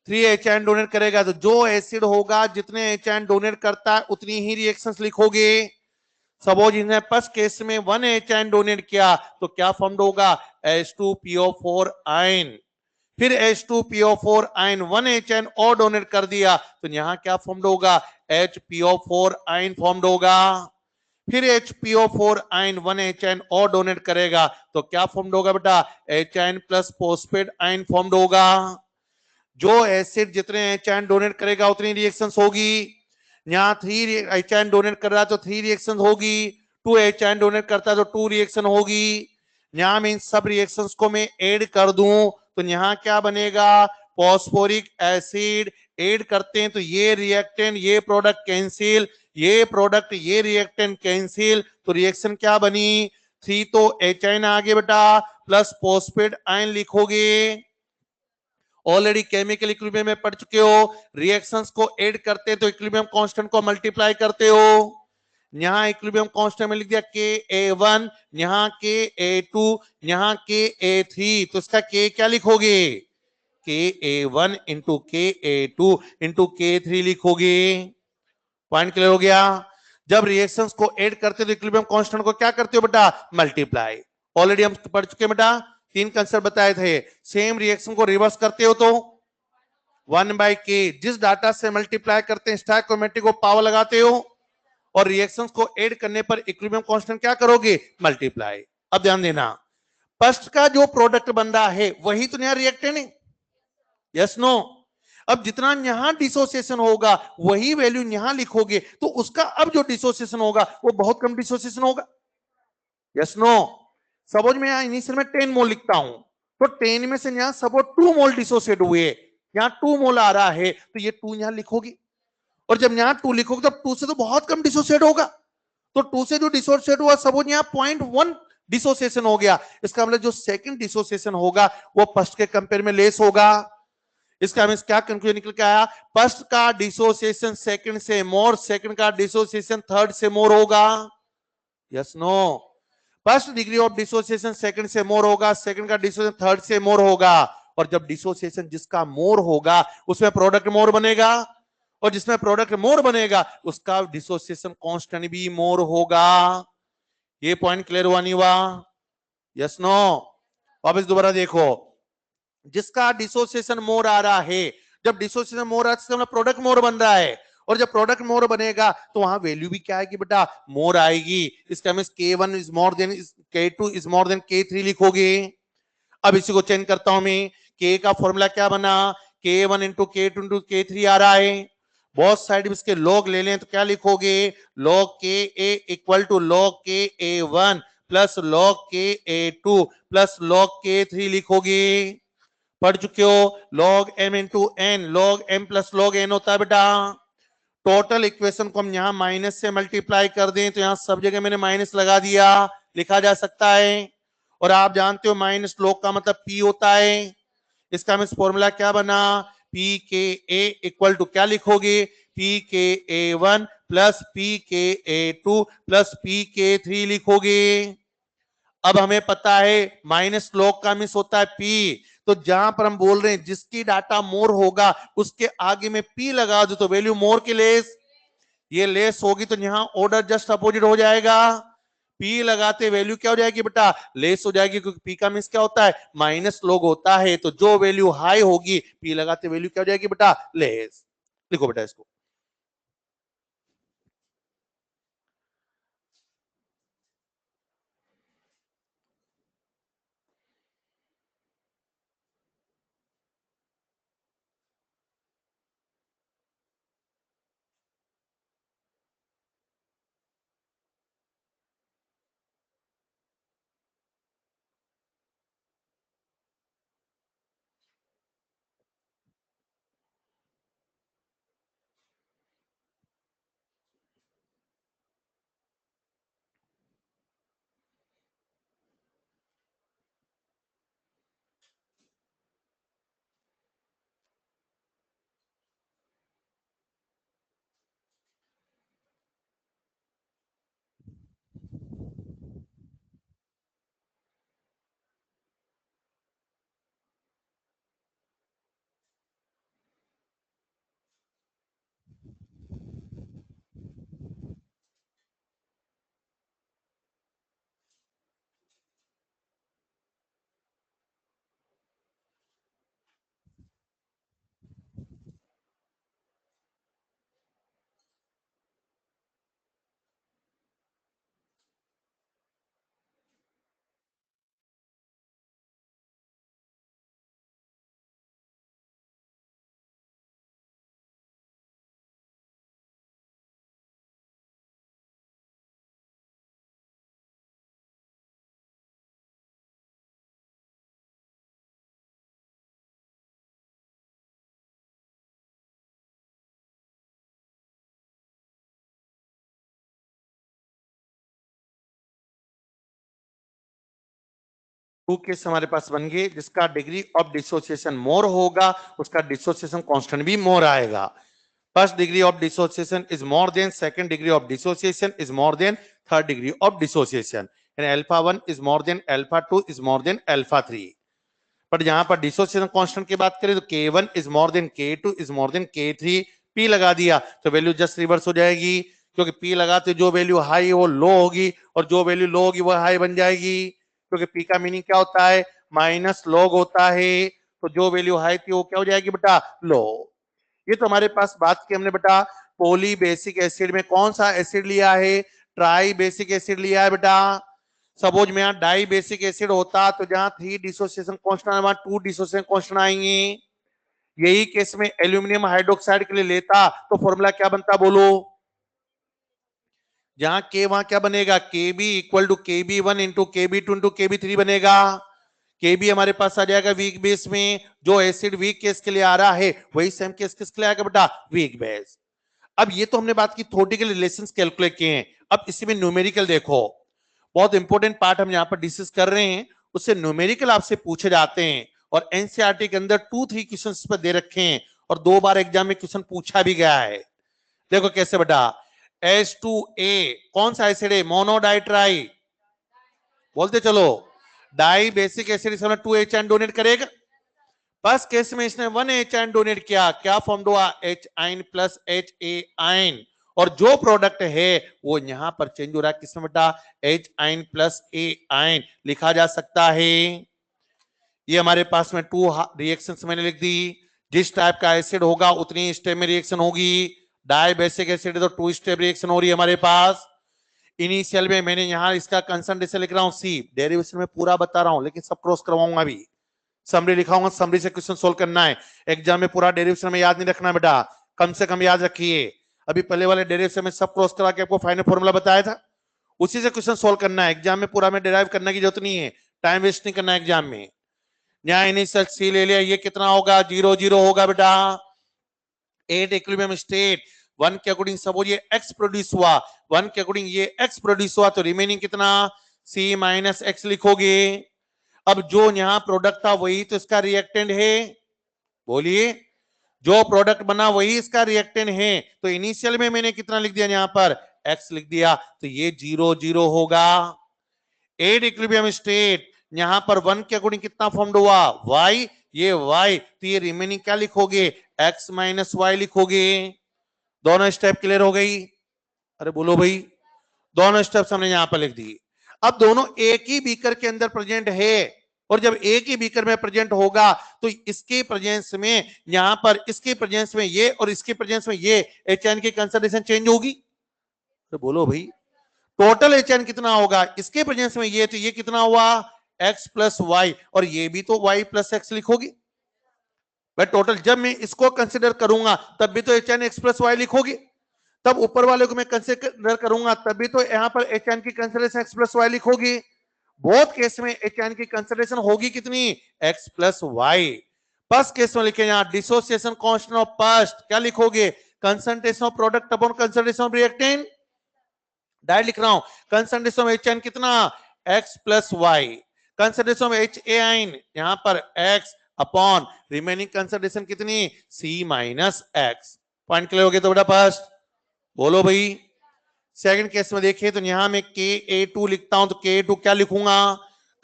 3 HN डोनेट करेगा। तो जो एसिड होगा जितने HN डोनेट करता है उतनी ही रिएक्शंस लिखोगे। सपोज इसने फर्स्ट केस में 1 HN डोनेट किया तो क्या फॉर्म होगा H2PO4 आयन। फिर H2PO4 आयन 1 HN और डोनेट कर दिया तो यहां क्या फॉर्म होगा HPO4 आयन फॉर्म होगा। फिर HPO4 आयन 1 HN और डोनेट करेगा तो क्या फॉर्म होगा बेटा HN plus phosphate ion form होगा। जो एसिड जितने HN डोनेट करेगा उतनी रिएक्शंस होगी। यहाँ 3 HN डोनेट कर रहा है तो 3 रिएक्शन होगी, 2 HN डोनेट करता है तो 2 रिएक्शन होगी। यहाँ मैं इन सब रिएक्शंस को मैं ऐड कर दूं तो यहां क्या बनेगा, फॉस्फोरिक एसिड ऐड करते हैं तो ये रिएक्टेंट ये प्रोडक्ट कैंसिल, ये प्रोडक्ट ये रिएक्टेंट कैंसिल, तो रिएक्शन क्या बनी, 3 तो HN आ गए बेटा, प्लस फॉस्फेट आयन लिखोगे। ऑलरेडी केमिकल इक्विलिब्रियम में पढ़ चुके हो, रिएक्शंस को ऐड करते हैं तो इक्विलिब्रियम कांस्टेंट को मल्टीप्लाई करते हो। यहाँ इक्विलिब्रियम कांस्टेंट में लिख दिया Ka1, यहाँ Ka2, यहाँ Ka3, तो इसका K क्या लिखोगे, Ka1 into Ka2 into K3 लिखोगे। पॉइंट क्लियर हो गया। जब रिएक्शंस को ऐड करते हो तो इक्विलिब्रियम कांस्टेंट को क्या करते हो बेटा, मल्टीप्लाई। ऑलरेडी हम पढ़ चुके बेटा, 3 कंसेप्ट बताए थे। सेम रिएक्शन को रिवर्स करते हो तो 1/k, जिस डाटा से मल्टीप्लाई करते हैं स्टोइकोमेट्रिक को पावर लगाते हो, और रिएक्शंस को ऐड करने पर इक्विलिब्रियम कांस्टेंट क्या करोगे, मल्टीप्लाई। अब ध्यान देना, फर्स्ट का जो प्रोडक्ट बन रहा है वही तो नया रिएक्टेंट है, यस नो। अब जितना यहां डिसोसिएशन होगा वही वैल्यू यहां लिखोगे तो उसका अब जो डिसोसिएशन होगा वो बहुत कम डिसोसिएशन होगा, यस नो। सपोज मैं यहां इनिशियल में 10 मोल लिखता हूं, तो 10 में से यहां सपोज 2 मोल डिसोसिएट हुए, यहां 2 मोल आ रहा है तो ये 2 यहां लिखोगे, और जब यहां 2 लिखोगे तो 2 से तो बहुत कम डिसोसिएट होगा, तो 2 से जो डिसोसिएट हुआ सपोज यहां 0.1 डिसोसिएशन हो गया, इसका मतलब जो सेकंड डिसोसिएशन होगा वो फर्स्ट के कंपेयर में लेस होगा। इसका हमें क्या कंक्लूजन निकल के आया, फर्स्ट का डिसोसिएशन सेकंड से मोर, सेकंड का डिसोसिएशन थर्ड से मोर होगा, yes no. First degree of dissociation second से मोर होगा, सेकंड का डिसोसिएशन थर्ड से मोर होगा, और जब डिसोसिएशन जिसका मोर होगा उसमें प्रोडक्ट मोर बनेगा, और जिसमें प्रोडक्ट मोर बनेगा उसका डिसोसिएशन कांस्टेंट भी मोर होगा। ये पॉइंट क्लियर हुआ नहीं हुआ, यस नो। वापस दोबारा देखो, जिसका डिसोसिएशन मोर आ रहा है, जब डिसोसिएशन मोर आ रहा है प्रोडक्ट मोर बन रहा है, और जब प्रोडक्ट मोर बनेगा तो वहां वैल्यू भी क्या आएगी बेटा, मोर आएगी। इसका means K1 is more than K2 is more than K3 लिखोगे। अब इसी को चेंज करता हूं मैं, K का फॉर्मूला क्या बना, K1 into K2 into K3 आ रहा है, बहुत साइड में इसके लॉग ले लें तो क्या लिखोगे, log Ka equal to log Ka1 plus log Ka2 plus log K3 लिखोगे। पढ़ चुके हो, log m into N, log m plus log n होता है बेटा। टोटल इक्वेशन को हम यहां माइनस से मल्टीप्लाई कर दें तो यहां सब जगह मैंने माइनस लगा दिया, लिखा जा सकता है। और आप जानते हो माइनस लॉग का मतलब p होता है, इसका हमें फॉर्मूला क्या बना, पी के ए इक्वल टू क्या लिखोगे, पी के ए वन प्लस पी के ए टू प्लस पी के थ्री लिखोगे। अब हमें पता है माइनस लॉग का मिस होता है पी, तो जहां पर हम बोल रहे हैं जिसकी डाटा मोर होगा उसके आगे में पी लगा दो तो वैल्यू मोर के लेस, ये लेस होगी तो यहां ऑर्डर जस्ट अपोजिट हो जाएगा, पी लगाते वैल्यू क्या हो जाएगी बेटा, लेस हो जाएगी, क्योंकि पी का मीन्स क्या होता है, माइनस लॉग होता है, तो जो वैल्यू हाई होगी पी लगाते वैल्यू क्या हो जाएगी बेटा, लेस। लिखो बेटा इसको। टू केस हमारे पास बन गए, जिसका डिग्री ऑफ डिसोसिएशन मोर होगा उसका डिसोसिएशन कांस्टेंट भी मोर आएगा। First degree of dissociation is more than second degree of dissociation is more than third degree of dissociation, and alpha 1 is more than alpha 2 is more than alpha 3। But यहां पर dissociation constant की बात करें तो K1 is more than K2 is more than K3, P लगा दिया तो value just reverse हो जाएगी, क्योंकि P लगाते जो वैल्यू हाई है वो लो होगी और जो वैल्यू लो होगी वो हाई बन जाएगी, क्योंकि P का मीनिंग क्या होता है, माइनस लॉग होता है, तो जो वैल्यू हाई थी वो क्या हो जाएगी बेटा, लो। ये तो हमारे पास बात की हमने बेटा पॉली बेसिक एसिड में कौन सा एसिड लिया है, ट्राई बेसिक एसिड लिया है बेटा। सपोज में यहाँ डाई बेसिक एसिड होता तो जहां 3 डिसोसिएशन कांस्टेंट वहां 2 डिसोसिएशन कांस्टेंट आएंगे। यही केस में एल्यूमिनियम हाइड्रोक्साइड के लिए लेता तो फॉर्मूला क्या बनता बोलो, जहां के वहां क्या बनेगा, के बी इक्वल टू के बी वन इंटू के बी टू इंटू के बी थ्री बनेगा। के बी हमारे पास आ जाएगा वीक बेस में, जो एसिड वीक केस के लिए आ रहा है वही सेम केस किसके लिए आएगा बेटा, वीक बेस। अब ये तो हमने बात की थ्योरेटिकल रिलेशंस कैलकुलेट किए हैं, अब इसी में न्यूमेरिकल देखो, बहुत इंपॉर्टेंट पार्ट हम यहाँ पर डिस्कस कर रहे हैं, उससे न्यूमेरिकल आपसे पूछे जाते हैं और एनसीईआरटी के अंदर 2-3 क्वेश्चंस पर दे रखे हैं और 2 बार एग्जाम में क्वेश्चन पूछा भी गया है। देखो कैसे बेटा, H2A कौन सा एसिड है, मोनोडाइट्राई, बोलते चलो, डाई बेसिक एसिड इसमें 2H आयन डोनेट करेगा, फर्स्ट केस में इसने 1H आयन डोनेट किया, क्या फॉर्म हुआ, H ion plus HA ion, और जो प्रोडक्ट है वो यहां पर चेंज हो रहा है किसमें बेटा, H ion plus A ion लिखा जा सकता है। ये हमारे पास में 2 रिएक्शंस मैंने लिख दी, जिस टाइप का एसिड होगा उतनी स्टेप में रिएक्शन होगी, डाई बेसिक एसिड है तो 2 स्टेप रिएक्शन हो रही है हमारे पास। इनिशियल में मैंने यहां इसका कंसंट्रेशन लिख रहा हूं C, डेरिवेशन में पूरा बता रहा हूं लेकिन सब क्रॉस करवाऊंगा अभी, समरी लिखाऊंगा, समरी से क्वेश्चन सोल्व करना है, एग्जाम में पूरा डेरिवेशन में याद नहीं रखना बेटा, कम से कम याद रखिए, अभी पहले वाले डेरिवेशन में सब क्रॉस करा के आपको फाइनल फॉर्मूला बताया था, उसी से क्वेश्चन सोल्व करना है, एग्जाम में पूरा में डिराइव करने की जरूरत नहीं है, टाइम वेस्ट नहीं करना एग्जाम में। यहाँ इनिशियल सी ले लिया, ये कितना होगा, 0 0 होगा बेटा, 8 इक्विलिब्रियम स्टेट, 1 के अकॉर्डिंग सपोज ये x प्रोड्यूस हुआ, 1 के अकॉर्डिंग ये x प्रोड्यूस हुआ, तो रिमेनिंग कितना, C माइनस x लिखोगे। अब जो यहां प्रोडक्ट था वही तो इसका रिएक्टेंट है, बोलिए, जो प्रोडक्ट बना वही इसका रिएक्टेंट है, तो इनिशियल में मैंने कितना लिख दिया, यहां पर x लिख दिया, तो ये 0 0 होगा। 8 इक्विलिब्रियम स्टेट, यहां पर 1 के अकॉर्डिंग कितना फॉर्म्ड हुआ, y, ये y, तो ये रिमेनिंग क्या लिखोगे, x माइनस y लिखोगे। दोनों स्टेप क्लियर हो गई, अरे बोलो भाई, दोनों स्टेप्स हमने यहां पर लिख दी। अब दोनों एक ही बीकर के अंदर प्रेजेंट है, और जब एक ही बीकर में प्रेजेंट होगा तो इसके प्रेजेंस में, यहां पर इसके प्रेजेंस में ये और इसके प्रेजेंस में ये HN की कंसंट्रेशन चेंज होगी, तो बोलो भाई टोटल HN कितना होगा, इसके प्रेजेंस में ये, तो ये कितना हुआ, x प्लस वाई, और ये भी तो y प्लस एक्स लिखोगी भाई, टोटल जब मैं इसको कंसिडर करूंगा तब भी तो HN x प्लस वाई लिखोगी, तब ऊपर वाले को मैं कंसिडर करूंगा तब भी तो यहाँ पर HN की कंसिडरेशन x प्लस वाई लिखोगी, बहुत केस में HN की कंसिडरेशन होगी कितनी, x plus y. First case में लिखे यहाँ डिसोसिएशन कांस्टेंट ऑफ फर्स्ट क्या लिखोगे, concentration of product upon concentration of reactant, direct लिख रहा हूं, कंसंट्रेशन ऑफ HN कितना, x plus y, concentration of HA ion यहां पर x अपॉन रिमेनिंग कंसंट्रेशन कितनी, C minus x। Point clear हो गया तो बेटा फर्स्ट, बोलो भाई। सेकंड केस में देखिए तो यहां मैं Ka2 लिखता हूं, तो Ka2 क्या लिखूंगा,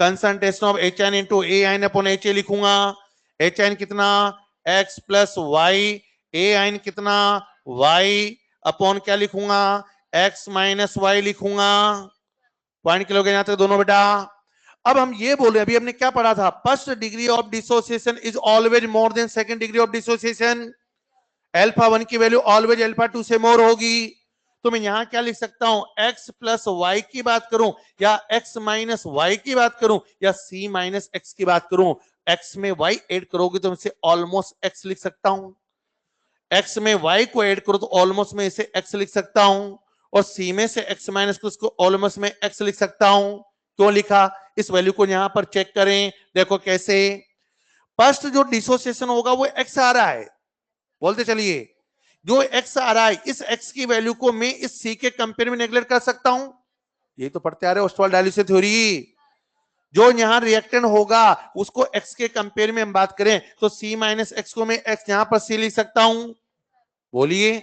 concentration of HN into A ion upon HA लिखूंगा, HN कितना, x plus y, A ion कितना, y अपॉन क्या लिखूंगा, x माइनस वाई लिखूंगा। पॉइंट क्लियर हो गया यहां तक दोनों बेटा। अब हम ये बोले, अभी हमने क्या पढ़ा था, first degree of dissociation is always more then second degree of dissociation, alpha 1 की वैल्यू ऑलवेज अल्फा 2 से मोर होगी, तो मैं यहां क्या लिख सकता हूं, x प्लस वाई की बात करूं या x माइनस वाई की बात करूं या c माइनस x की बात करूं, x में y ऐड करोगे तो मैं इसे ऑलमोस्ट x लिख सकता हूं, x में y को ऐड करो तो ऑलमोस्ट में इसे x लिख सकता हूं, और c में से x माइनस को उसको ऑलमोस्ट में x लिख सकता हूं। क्यों लिखा, इस वैल्यू को यहां पर चेक करें, देखो कैसे, फर्स्ट जो डिसोसिएशन होगा वो x आ रहा है, बोलते चलिए, जो x आ रहा है इस x की वैल्यू को मैं इस c के कंपेयर में नेगलेक्ट कर सकता हूं, ये तो पढ़ते आ रहे हो ऑस्टवाल्ड डायल्यूसिस थ्योरी, जो यहाँ रिएक्टेंट होगा उसको x के कंपेयर में हम बात करें तो c माइनस एक्स को मैं x यहां पर c लिख सकता हूं, बोलिए,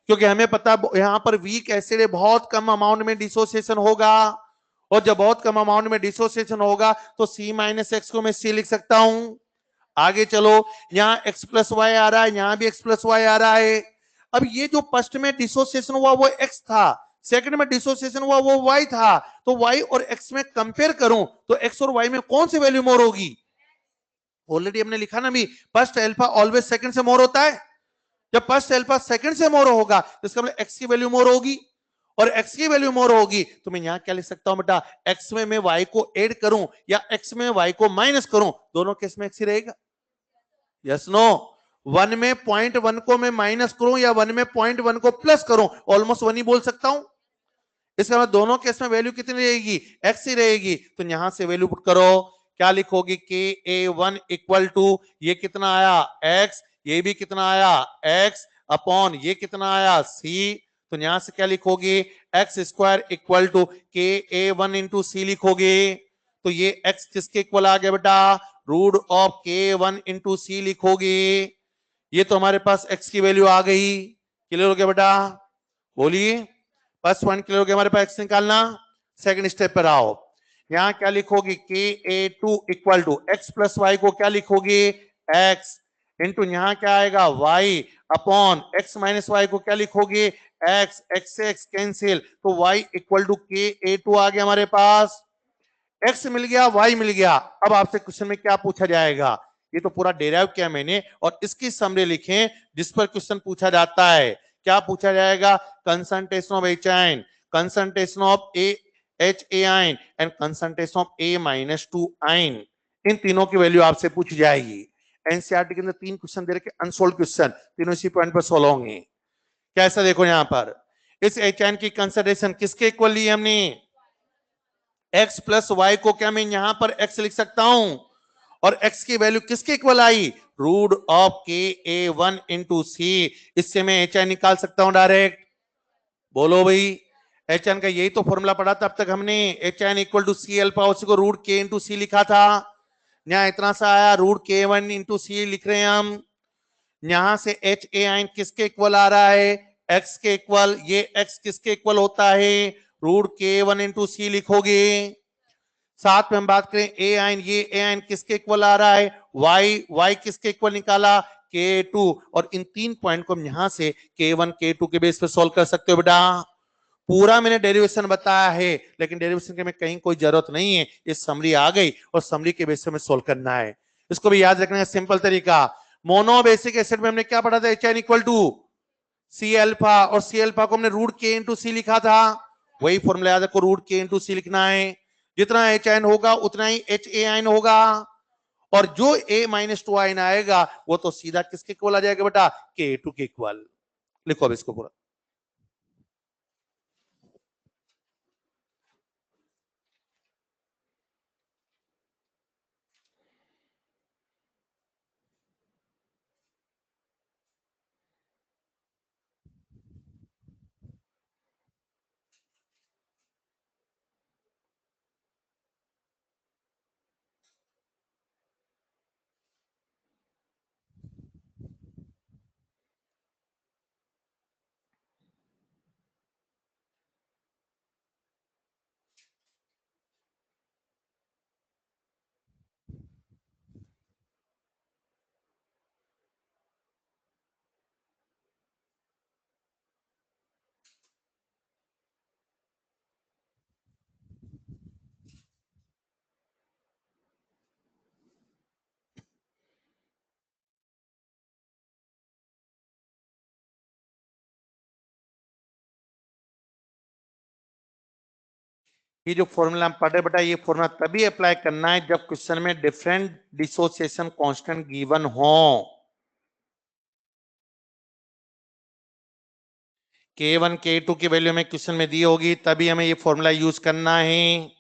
क्योंकि हमें पता यहां पर वीक एसिड है, बहुत कम अमाउंट में डिसोसिएशन होगा, और जब बहुत कम अमाउंट में डिसोसिएशन होगा तो c माइनस एक्स को मैं c लिख सकता हूं। आगे चलो, यहाँ x प्लस वाई आ रहा है, यहाँ भी x प्लस वाई आ रहा है। अब ये जो फर्स्ट में डिसोसिएशन हुआ वो x था, सेकंड में डिसोसिएशन हुआ वो y था, तो y और x में कंपेयर करूं तो x और y में कौन सी वैल्यू मोर होगी? ऑलरेडी हमने लिखा ना भी, फर्स्ट अल्फा ऑलवेज सेकंड से मोर होता है। जब फर्स्ट अल्फा सेकंड से मोर होगा तो इसका मतलब x की वैल्यू मोर होगी, और x की वैल्यू मोर होगी तो मैं यहां क्या लिख सकता हूं बेटा, x में मैं y को ऐड करूं या x में y को माइनस करूं, दोनों केस में x ही रहेगा। यस नो, वन में पॉइंट वन को मैं माइनस करूं या वन में पॉइंट वन को प्लस करूं, ऑलमोस्ट वन ही बोल सकता हूं। इसका मतलब दोनों केस में वैल्यू कितनी रहेगी, एक्स ही रहेगी। तो यहां से वैल्यू पुट करो, क्या लिखोगे, K A one equal to ये कितना आया एक्स, ये भी कितना आया एक्स, अपॉन ये कितना आया सी। तो यहां से क्या लिखोगे, x square equal to K A one into सी लिखोगे। तो ये एक्स किसके इक्वल आ गया बेटा, रूट ऑफ के वन इंटू सी लिखोगे। ये तो हमारे पास एक्स की वैल्यू आ गई, क्लियर हो गया बेटा, बोलिए। बस वन क्लियर हो गया, हमारे पास एक्स निकालना। सेकंड स्टेप पर आओ, यहां क्या लिखोगे, K A two equal to X plus Y को क्या लिखोगे, एक्स इंटू यहां क्या आएगा Y, upon X minus Y को क्या लिखोगे, एक्स, एक्स से एक्स कैंसिल, तो Y equal to K A to आ गया हमारे पास। एक्स मिल गया, वाई मिल गया। अब आपसे क्वेश्चन में क्या पूछा जाएगा, ये तो पूरा डेराइव किया मैंने, और इसकी समरी लिखें जिस पर क्वेश्चन पूछा जाता है। क्या पूछा जाएगा, concentration of H ion, concentration of A H A ion and concentration of A minus two ion, इन तीनों की वैल्यू आपसे पूछी जाएगी। एनसीईआरटी के अंदर तीन क्वेश्चन दे रखे, अनसोल्व क्वेश्चन, तीनों इसी पॉइंट पर सोल्व होंगे। कैसा देखो यहां पर, इस एच आयन की कंसंट्रेशन किसके इक्वल ली हमने, x प्लस वाई को क्या मैं यहां पर x लिख सकता हूं, और x की वैल्यू किसके इक्वल आई, रूट ऑफ के ए वन इंटू सी। इससे मैं एच आई निकाल सकता हूं डायरेक्ट, बोलो भाई। एच एन का यही तो फॉर्मूला पढ़ा था अब तक हमने, H N equal to C alpha, उसी को रूट के इंटू सी लिखा था। यहाँ इतना सा आया, रूट के वन इंटू सी लिख रहे हैं हम। यहां से एच ए आइन किसके इक्वल आ रहा है, एक्स के इक्वल, ये एक्स किसके इक्वल होता है, रूट के वन इंटू सी लिखोगे। साथ में हम बात करें ए आइन, ये ए आइन किसके इक्वल आ रहा है, वाई, वाई किसके इक्वल निकाला, के टू। और इन तीन पॉइंट को हम यहां से के वन के टू के बेस पे सॉल्व कर सकते हो बेटा। पूरा मैंने डेरिवेशन बताया है, लेकिन डेरिवेशन के में कहीं कोई जरूरत नहीं है, ये समरी आ गई और समरी के बेस पे हमें सोल्व करना है। इसको भी याद रखने का सिंपल तरीका, मोनो बेसिक एसिड में हमने क्या पढ़ा था, H N equal to C alpha, और सी अल्फा को हमने रूट के इंटू सी लिखा था। वही फॉर्मूला याद रखो, रूट के इंटू सी लिखना है। जितना एच आइन होगा उतना ही एच ए आइन होगा, और जो ए माइनस टू आइन आएगा वो तो सीधा किसके इक्वल आ जाएगा बेटा, के टू के इक्वल। लिखो अब इसको पूरा, ये जो फॉर्मूला हम पढ़े बेटा, ये फॉर्मूला तभी अप्लाई करना है जब क्वेश्चन में डिफरेंट डिसोसिएशन कांस्टेंट गिवन हो। के वन के टू की वैल्यू हमें क्वेश्चन में दी होगी, तभी हमें ये फॉर्मूला यूज करना है।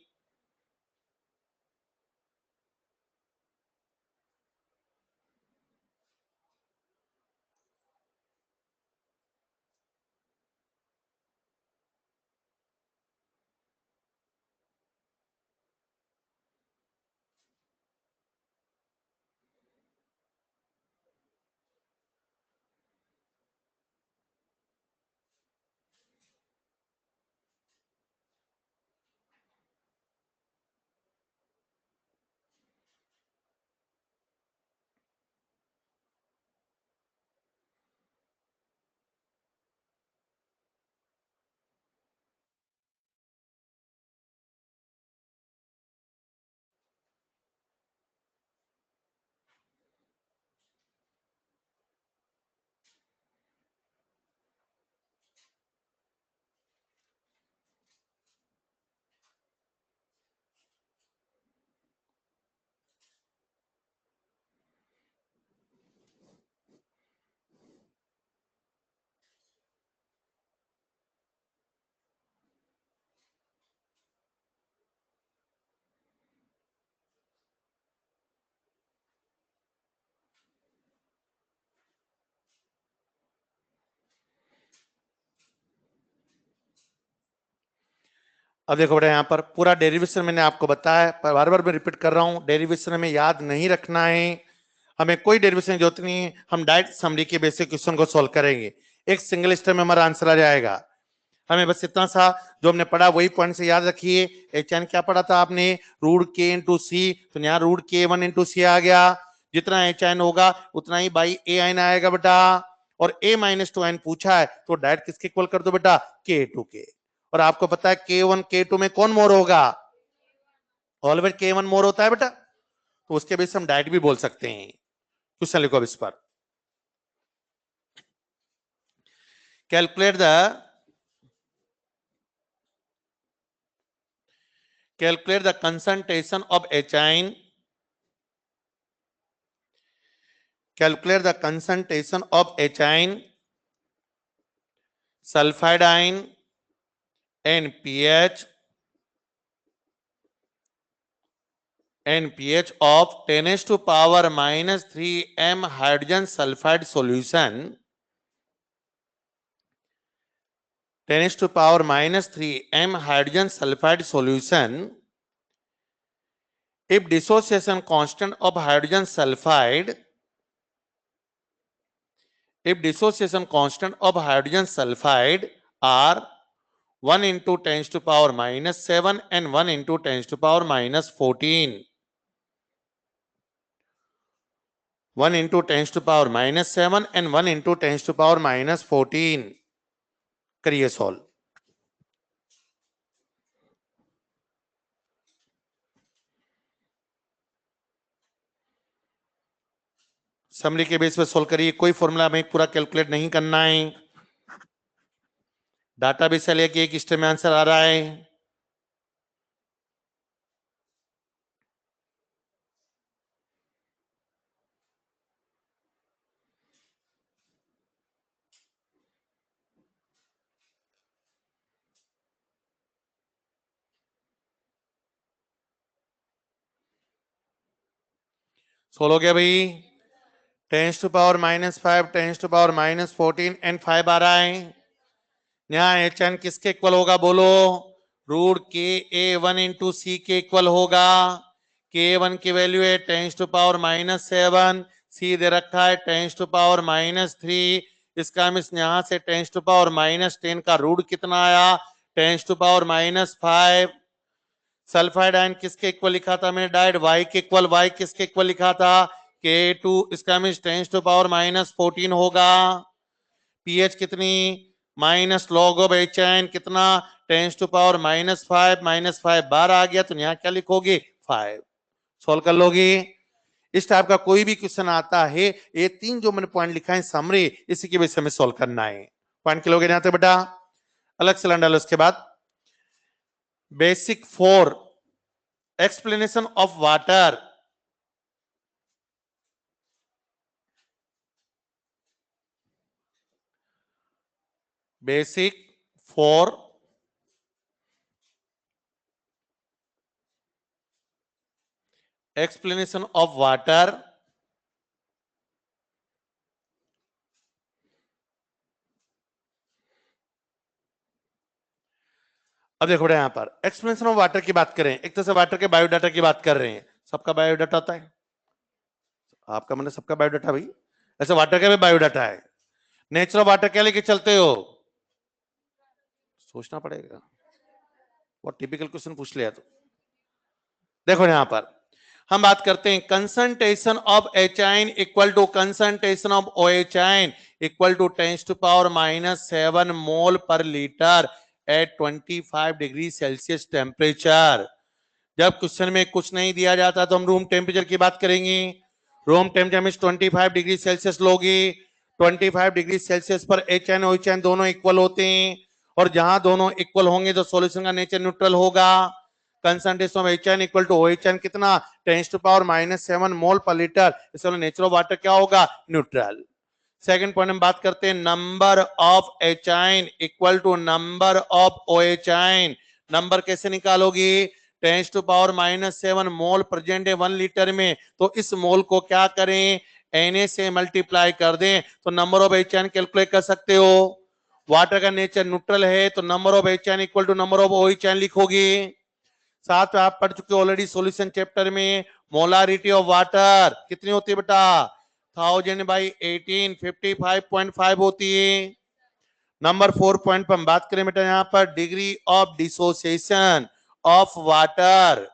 अब देखो बेटा, यहाँ पर पूरा डेरिवेशन मैंने आपको बताया, पर बार बार मैं रिपीट कर रहा हूँ, डेरिवेशन हमें याद नहीं रखना है, हमें कोई डेरिवेशन की जरूरत नहीं है, हम डायरेक्ट समरी के बेसिक क्वेश्चन को सॉल्व करेंगे, एक सिंगल स्टेप में हमारा आंसर आ जाएगा। हमें बस इतना सा जो हमने पढ़ा वही पॉइंट से याद रखिए। एच एन क्या पढ़ा था आपने, रूट के इंटू सी, तो यहाँ रूट के वन इंटू सी आ गया, जितना एच एन होगा उतना ही बाई ए एन आएगा बेटा, और ए माइनस टू एन पूछा है तो डायरेक्ट किसके इक्वल कर दो बेटा, के टू के, और आपको पता है के वन के टू में कौन मोर होगा, ऑलवेज के वन मोर होता है बेटा, तो उसके बेस हम डायरेक्ट भी बोल सकते हैं। क्वेश्चन लिखो अब इस पर, calculate the concentration of ethyne, calculate the concentration of ethyne, sulfidine and pH of 10⁻³ m hydrogen sulfide solution, 10⁻³ m hydrogen sulfide solution, if dissociation constant of hydrogen sulfide, if dissociation constant of hydrogen sulfide are 1 into 10⁻⁷ and 1 into 10⁻⁻14, 1 into 10⁻⁷ and 1 into 10⁻⁻14, करिए solve. Summary के base पे solve करिए, कोई formula हमें पूरा calculate नहीं करना है, डाटा बेस से लेके एक स्टेप में आंसर आ रहा है। सोल्व हो गया भाई, 10⁻⁻5 10⁻⁻14 एंड 5 आ रहा है। यहाँ एच एन किसके इक्वल होगा बोलो, रूट के ए वन इंटू सी के इक्वल होगा, के वन की वैल्यू है 10⁻⁷, सी दे रखा है 10⁻⁻3, इसका मीन्स यहाँ से 10⁻⁻10 का रूट कितना आया, 10⁻⁻5। सल्फाइड आयन किसके इक्वल लिखा था मैंने, डायरेक्ट वाई के इक्वल, वाई किसके इक्वल लिखा था, के2, इसका मीन्स 10⁻⁻14 होगा। पीएच कितनी, minus log of H N कितना, 10⁻⁻5 -5 बार आ गया, तो यहाँ क्या लिखोगे 5, सोल्व कर लोगे। इस टाइप का कोई भी क्वेश्चन आता है, ये तीन जो मैंने पॉइंट लिखा है समरी, इसी की वजह से हमें सोल्व करना है। पॉइंट के लोगे जाते बेटा, अलग से डालो। उसके बाद basic 4 explanation of water, basic 4 explanation of water, अब देखो यहाँ पर एक्सप्लेनेशन ऑफ वाटर की बात करें, एक तरह से वाटर के बायोडाटा की बात कर रहे हैं, सबका बायोडाटा होता है, आपका मतलब सबका बायोडाटा भाई, ऐसे वाटर का भी बायोडाटा है। नेचर ऑफ वाटर क्या लेके चलते हो, सोचना पड़ेगा, बहुत टिपिकल क्वेश्चन पूछ लिया तो। देखो यहां पर हम बात करते हैं concentration of H ion equal to concentration of O H ion equal to 10⁻⁷ mole per litre at 25 degree Celsius temperature. जब क्वेश्चन में कुछ नहीं दिया जाता तो हम रूम टेम्परेचर की बात करेंगे, रूम टेम्परेचर में 25 डिग्री सेल्सियस लोगे, 25 डिग्री सेल्सियस पर H N O H N दोनों इक्वल होते हैं, और जहां दोनों इक्वल होंगे तो सॉल्यूशन का नेचर न्यूट्रल होगा। Concentration of H N equal to O H N कितना, 10⁻⁷ मोल पर लीटर, इसलिए नेचर ऑफ वाटर क्या होगा, न्यूट्रल। सेकंड पॉइंट हम बात करते हैं number of H ion equal to number of O H ion. Number कैसे निकालोगी, 10⁻⁷ मोल प्रेजेंट है 1 लीटर में, तो इस मोल को क्या करें, Na से मल्टीप्लाई कर दें तो नंबर ऑफ एचाइन कैलकुलेट कर सकते हो। वाटर का नेचर न्यूट्रल है तो number of HN equal to number of OH लिखोगे। साथ में आप पढ़ चुके ऑलरेडी सॉल्यूशन चैप्टर में मोलारिटी ऑफ वाटर कितनी होती है बेटा 1000/18 55.5 होती है। नंबर 4 पॉइंट पर हम बात करें बेटा यहाँ पर degree of dissociation of water.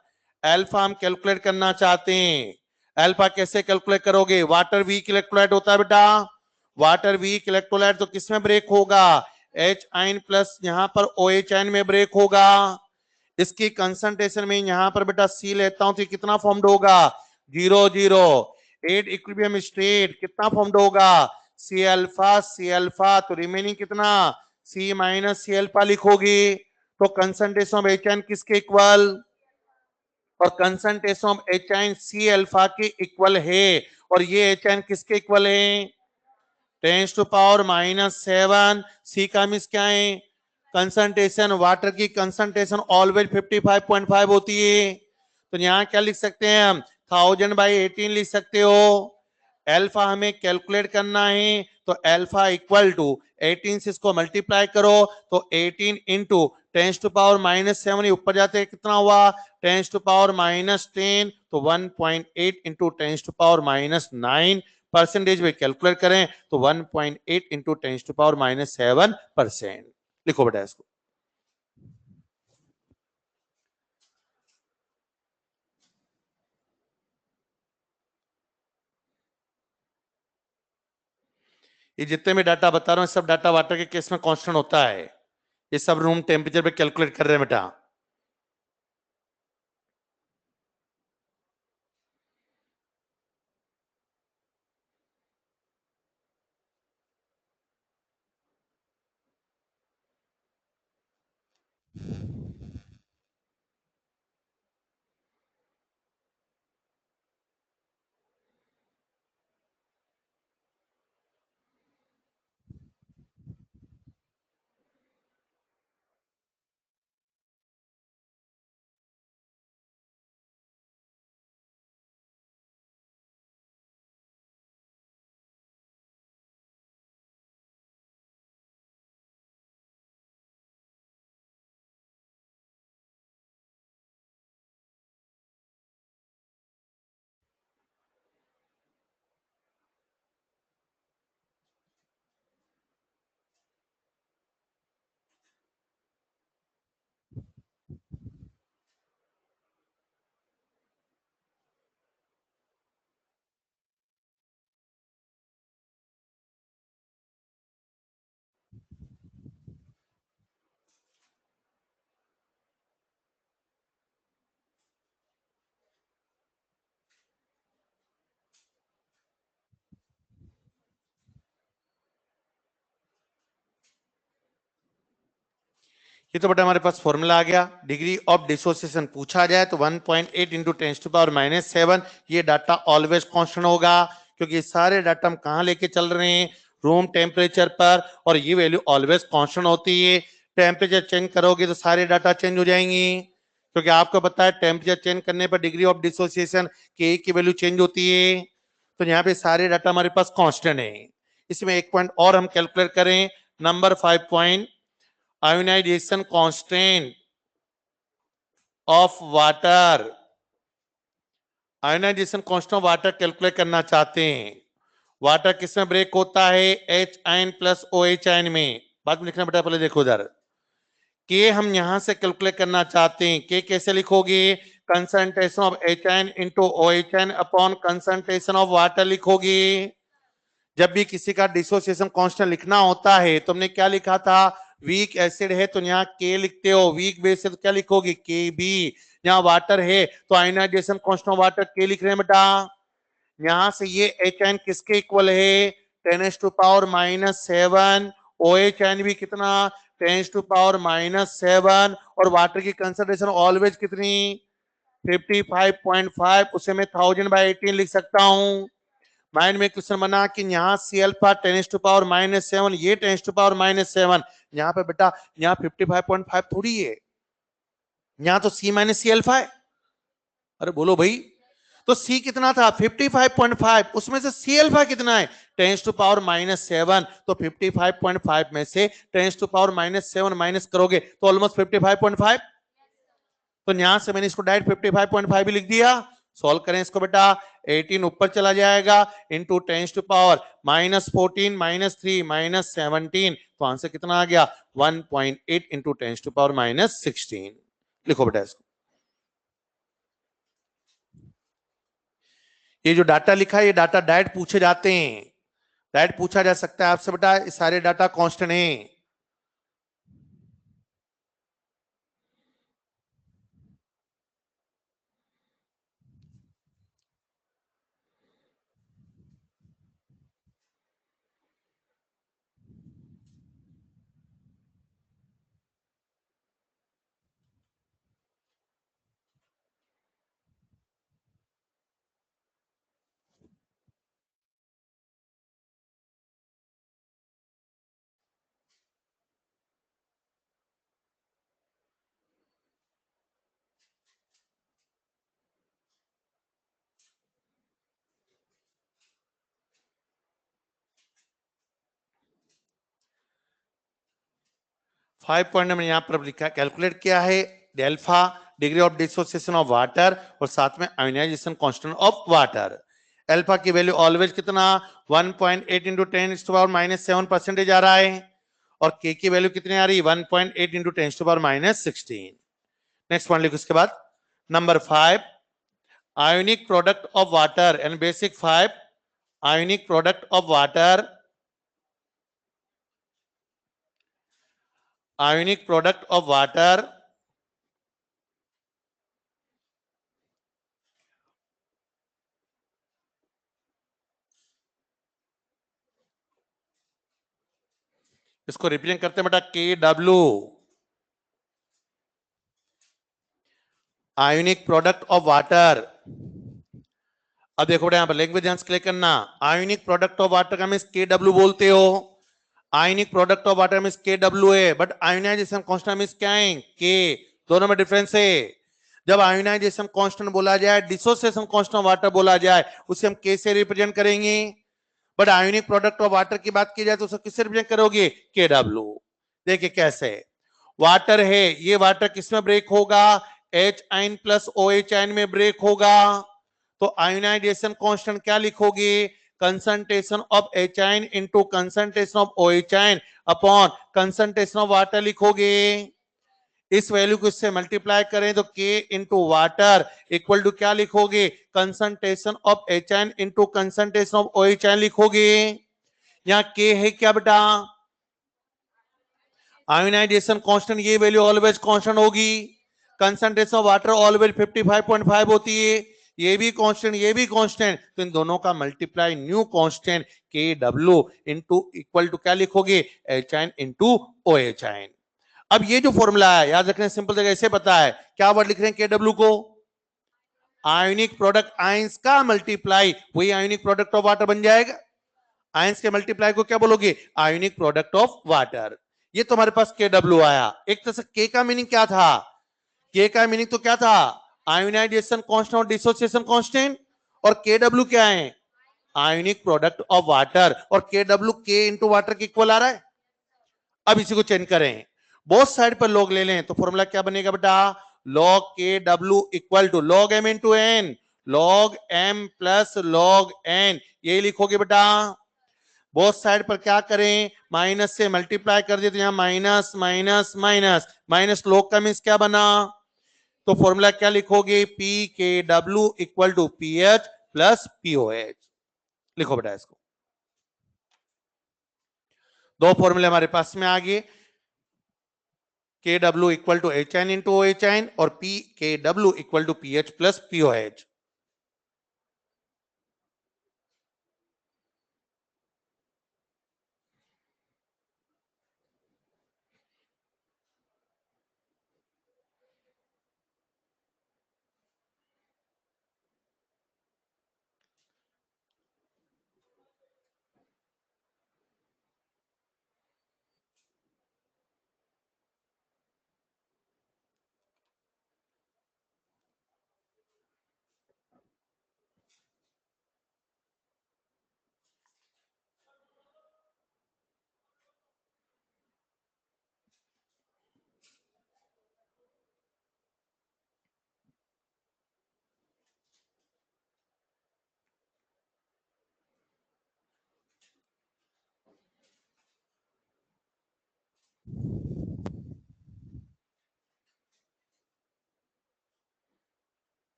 Alpha हम कैलकुलेट करना चाहते हैं। अल्फा कैसे कैलकुलेट करोगे वाटर वीक इलेक्ट्रोलाइट होता है बेटा। वाटर वीक इलेक्ट्रोलाइट तो किसमें ब्रेक होगा H आयन प्लस यहाँ पर OH आयन में ब्रेक होगा। इसकी कंसंट्रेशन में यहाँ पर बेटा C लेता हूं तो कितना फॉर्म्ड होगा 0.08 इक्विलिब्रियम स्टेट कितना फॉर्म्ड होगा C अल्फा तो रिमेनिंग कितना C माइनस C अल्फा लिखोगे तो कंसंट्रेशन ऑफ HN किसके इक्वल और concentration of HN C alpha के इक्वल है और ये HN किसके इक्वल है 10⁻⁻7 C का मींस क्या है कंसंट्रेशन वाटर की कंसंट्रेशन ऑलवेज 55.5 होती है तो यहाँ क्या लिख सकते हैं हम 1000/18 लिख सकते हो। अल्फा हमें कैलकुलेट करना है तो अल्फा इक्वल टू 18 से इसको मल्टीप्लाई करो तो 18 इंटू 10⁻⁻7 ऊपर जाते कितना हुआ 10⁻⁻10 तो 1.8 इंटू 10⁻⁻9 परसेंटेज में कैलकुलेट करें तो 1.8 इंटू 10⁻⁻7% लिखो बेटा इसको। ये जितने भी डाटा बता रहा हूं सब डाटा वाटर के केस में कांस्टेंट होता है। ये सब रूम टेम्परेचर पे कैलकुलेट कर रहे हैं बेटा। ये तो बेटा हमारे पास फॉर्मूला आ गया। डिग्री ऑफ डिसोसिएशन पूछा जाए तो 1.8 इंटू 10⁻⁻7 ये डाटा ऑलवेज कांस्टेंट होगा क्योंकि ये सारे डाटा हम कहां लेके चल रहे हैं रूम टेम्परेचर पर और ये वैल्यू ऑलवेज कांस्टेंट होती है। टेम्परेचर चेंज करोगे तो सारे डाटा चेंज हो जाएंगी क्योंकि आपको पता है टेम्परेचर चेंज करने पर डिग्री ऑफ डिसोसिएशन के की वैल्यू चेंज होती है। तो यहाँ पे सारे डाटा हमारे पास कांस्टेंट है। इसमें एक पॉइंट और हम कैलकुलेट करें number 5 point ionisation constant of water. Ionisation constant of water calculate करना चाहते हैं। वाटर किसमें ब्रेक होता है H ion plus OH ion में। बाद में लिखना बेटा पहले देखो इधर के हम यहां से कैलकुलेट करना चाहते हैं। के कैसे लिखोगे concentration of H ion into OH ion upon concentration of water लिखोगे। जब भी किसी का डिसोसिएशन कांस्टेंट लिखना होता है तुमने क्या लिखा था वीक एसिड है तो यहाँ के लिखते हो वीक बेस है तो क्या लिखोगे के बी। यहाँ वाटर है तो आयनाइजेशन कांस्टेंट ऑफ वाटर के लिख रहे हैं बेटा। यहाँ से ये एच एन किसके इक्वल है 10⁻⁻7 OH एन भी कितना 10⁻⁻7 और वाटर की कंसंट्रेशन ऑलवेज कितनी 55.5 उसे मैं 1000/18 लिख सकता हूँ। माइंड में क्वेश्चन बना कि यहाँ सी अल्फा 10⁻⁻7 ये 10⁻⁻7 यहाँ पे बेटा यहाँ 55.5 थोड़ी है यहाँ तो C माइनस सी अल्फा है। अरे बोलो भाई तो C कितना था 55.5, उसमें से C अल्फा कितना है 10⁻⁻7, तो 55.5 में से 10⁻⁻7 माइनस करोगे तो ऑलमोस्ट 55.5। तो यहां से मैंने इसको डायरेक्ट 55.5 भी लिख दिया। सॉल्व करें इसको बेटा, 18 ऊपर चला जाएगा इंटू 10⁻⁻14 -3 -17, तो आंसर कितना आ गया 1.8 इंटू 10⁻⁻16। लिखो बेटा इसको। ये जो डाटा लिखा है ये डाटा डायरेक्ट पूछे जाते हैं, डायरेक्ट पूछा जा सकता है आपसे बेटा, सारे डाटा कांस्टेंट हैं। 5 पॉइंट में यहां पर लिखा कैलकुलेट किया है delta degree of dissociation of water और साथ में ionization constant of water. Alpha की वैल्यू ऑलवेज कितना 1.8 इंटू 10⁻⁻7% आ रहा है और के की वैल्यू कितनी आ रही है 1.8 इंटू 10⁻⁻16। नेक्स्ट पॉइंट लिखो उसके बाद number 5 ionic product of water and basic 5 ionic product of water, ionic product of water इसको रिप्रेजेंट करते हैं बेटा के W, ionic product of water. अब देखो बेटा यहां पर लैंग्वेज ध्यान से क्लियर करना, आयोनिक प्रोडक्ट ऑफ वाटर का मींस के डब्ल्यू बोलते हो, ionic product of water means के डब्ल्यू है, बट आयोनाइजेशन कांस्टेंट मींस क्या है के, दोनों में डिफरेंस है। जब आयोनाइजेशन कांस्टेंट बोला जाए, डिसोसिएशन कांस्टेंट वाटर बोला जाए, उसे हम के से रिप्रेजेंट करेंगे, but ionic product of water की बात की जाए तो उसे किससे रिप्रेजेंट करोगे के डब्ल्यू। देखिए कैसे, वाटर है, ये वाटर किसमें ब्रेक होगा एच आइन प्लस ओ एच आइन में ब्रेक होगा, तो आयोनाइजेशन कांस्टेंट क्या लिखोगे concentration of H ion into concentration of O H ion upon concentration of water लिखोगे। इस वैल्यू को इससे मल्टीप्लाई करें तो के इंटू वाटर इक्वल टू क्या लिखोगे concentration of H N into concentration of O H N लिखोगे। यहाँ के है क्या बेटा आयोनाइजेशन कांस्टेंट, ये वैल्यू ऑलवेज कांस्टेंट होगी, कंसंट्रेशन ऑफ वाटर ऑलवेज 55.5 होती है, ये भी कांस्टेंट ये भी कांस्टेंट, तो इन दोनों का multiply new constant K W into equal to क्या लिखोगे H N into O H N. अब ये जो फॉर्मूला है याद रखने सिंपल जगह ऐसे पता है क्या वर्ड लिख रहे हैं के डब्ल्यू को आयोनिक प्रोडक्ट आयंस का मल्टीप्लाई वही आयोनिक प्रोडक्ट ऑफ वाटर बन जाएगा, आयंस के मल्टीप्लाई को क्या बोलोगे आयोनिक प्रोडक्ट ऑफ वाटर। ये तो हमारे पास के डब्ल्यू आया। एक तरह से के का मीनिंग क्या था, के का मीनिंग तो क्या था आयोनाइजेशन कांस्टेंट और डिसोसिएशन कांस्टेंट, और के डब्ल्यू क्या है आयोनिक प्रोडक्ट ऑफ वाटर, और के डब्ल्यू के इंटू वाटर के इक्वल आ रहा है। अब इसी को चेंज करें बोथ साइड पर लॉग ले लें तो फॉर्मूला क्या बनेगा बेटा log K W equal to log M into N, log M plus log N, ये लिखोगे बेटा। बोथ साइड पर क्या करें माइनस से मल्टीप्लाई कर दिए तो यहां minus minus minus minus log का मीन्स क्या बना, तो फॉर्मूला क्या लिखोगे P K W equal to P H plus P O H. लिखो बेटा इसको, दो फॉर्मूले हमारे पास में आ गए K W equal to H N into O H N और P K W equal to P H plus P O H.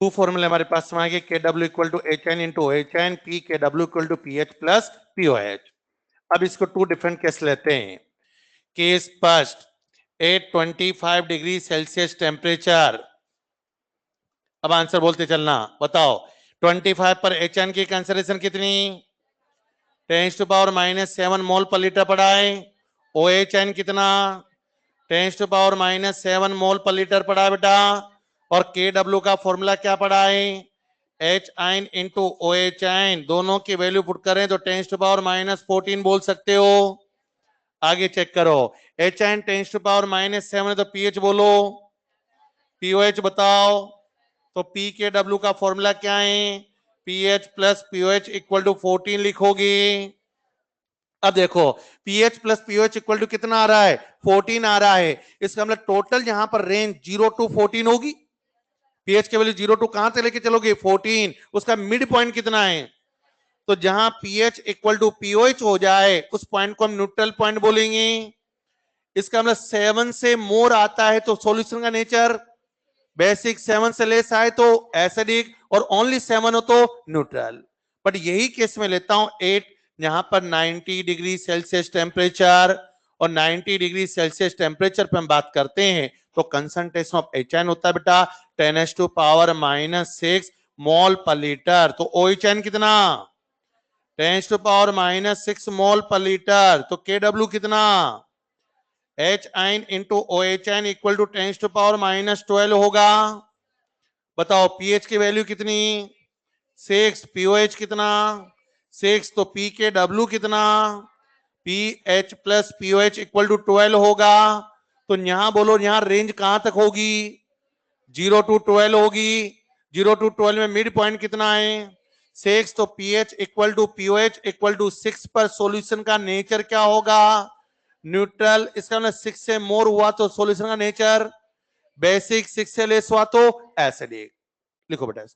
Two फॉर्मूले हमारे पास में आएंगे K W equal to H N into H N, P K W equal to P H plus P O H. अब इसको two different case लेते हैं। Case first, 825 degree Celsius temperature. अब आंसर बोलते चलना, बताओ 25 पर एच एन की कंसंट्रेशन कितनी, 10⁻⁻7 मोल पर लीटर पड़ा है। ओ एच एन कितना, 10⁻⁻7 मोल पर लीटर पड़ा है बेटा। और के डब्ल्यू का फॉर्मूला क्या पड़ा है, H ion into O H आइन, दोनों की वैल्यू पुट करें तो 10⁻⁻14 बोल सकते हो। आगे चेक करो, एच आइन 10⁻⁻7 तो पीएच बोलो, पीओएच बताओ। तो पी के डब्ल्यू का फॉर्मूला क्या है, pH plus pOH equal to 14 लिखोगे। अब देखो pH plus pOH equal to कितना आ रहा है, 14 आ रहा है। इसका मतलब टोटल यहां पर रेंज 0 टू 14 होगी। पीएच के वैल्यू 0 टू कहां से लेके चलोगे, 14। उसका मिड पॉइंट कितना है, तो जहां पीएच इक्वल टू पीओएच हो जाए उस पॉइंट को हम न्यूट्रल पॉइंट बोलेंगे। इसका मतलब 7 से मोर आता है तो सॉल्यूशन का नेचर बेसिक, 7 से लेस आए तो एसिडिक, और ओनली 7 हो तो न्यूट्रल। बट यही केस में लेता हूं 8, यहां पर 90 डिग्री सेल्सियस टेम्परेचर, और 90 डिग्री सेल्सियस टेम्परेचर पे हम बात करते हैं तो कंसंट्रेशन ऑफ एच एन होता है बेटा 10⁻⁻6 मोल पर लीटर। तो ओ एच एन कितना, 10⁻⁻6 मोल पर लीटर। तो के डब्ल्यू कितना, H ion into O H N equal to 10⁻⁻12 होगा। बताओ पीएच की वैल्यू कितनी, 6, पीओएच कितना 6, तो पी के डब्ल्यू कितना, P H plus pOH equal to 12 होगा। तो यहां बोलो यहां रेंज कहां तक होगी, 0 टू 12 होगी। 0 टू 12 में मिड पॉइंट कितना है, 6, तो pH equal to pOH equal to 6 पर सॉल्यूशन का नेचर क्या होगा, न्यूट्रल। इसका मतलब 6 से मोर हुआ तो सॉल्यूशन का नेचर बेसिक, 6 से लेस हुआ तो एसिडिक। लिखो बेटा।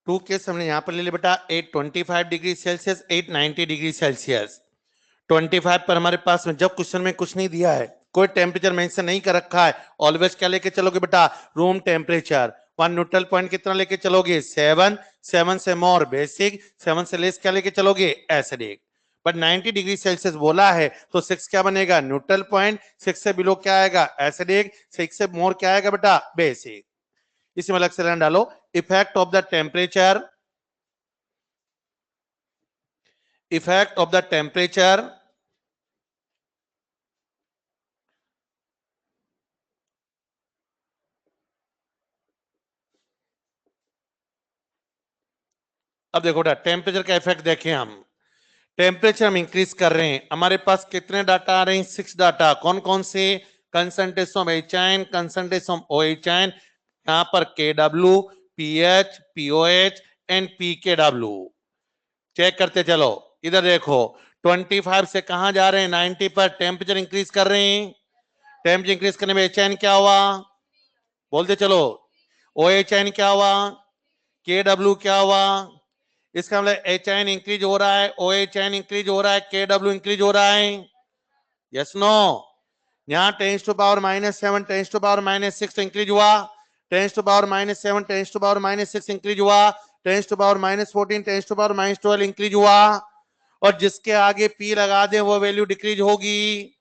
2 केस हमने यहां पर ले लिया बेटा, 825 डिग्री सेल्सियस, 890 डिग्री सेल्सियस। 25 पर हमारे पास में जब क्वेश्चन में कुछ नहीं दिया है, कोई टेम्परेचर मेंशन नहीं कर रखा है, ऑलवेज क्या लेके चलोगे बेटा, room temperature. One neutral point कितना लेके चलोगे, 7, 7 से मोर बेसिक, 7 से लेस क्या लेके चलोगे, एसिडिक। बट 90 डिग्री सेल्सियस बोला है तो 6 क्या बनेगा, न्यूट्रल पॉइंट। 6 से बिलो क्या आएगा, एसिडिक। 6 से मोर क्या आएगा बेटा, बेसिक। इसमें अलग से लाइन डालो, effect of the temperature, effect of the temperature अब देखो बेटा टेम्परेचर का इफेक्ट देखें हम, टेम्परेचर हम इंक्रीज कर रहे हैं, हमारे पास कितने डाटा आ रहे हैं, 6 डाटा। कौन कौन से, concentration of H ion, concentration of OH ion, यहाँ पर KW, PH, POH and PKW check करते चलो। इधर देखो 25 से कहां जा रहे हैं 90 पर टेम्परेचर इंक्रीज कर रहे हैं। टेम्परेचर इंक्रीज करने में एच आयन क्या हुआ बोलते चलो, ओ एच आयन क्या हुआ, के डब्ल्यू क्या हुआ। इसका मतलब एच आयन इंक्रीज हो रहा है, ओ एच आयन इंक्रीज हो रहा है, के डब्ल्यू इंक्रीज हो रहा है। यस नो, यहाँ 10⁻⁻7 10⁻⁻6 इंक्रीज हुआ, 10⁻⁻7 10⁻⁻6 इंक्रीज हुआ, 10⁻⁻14 10⁻⁻12 इंक्रीज हुआ। और जिसके आगे पी लगा दे वो वैल्यू डिक्रीज होगी।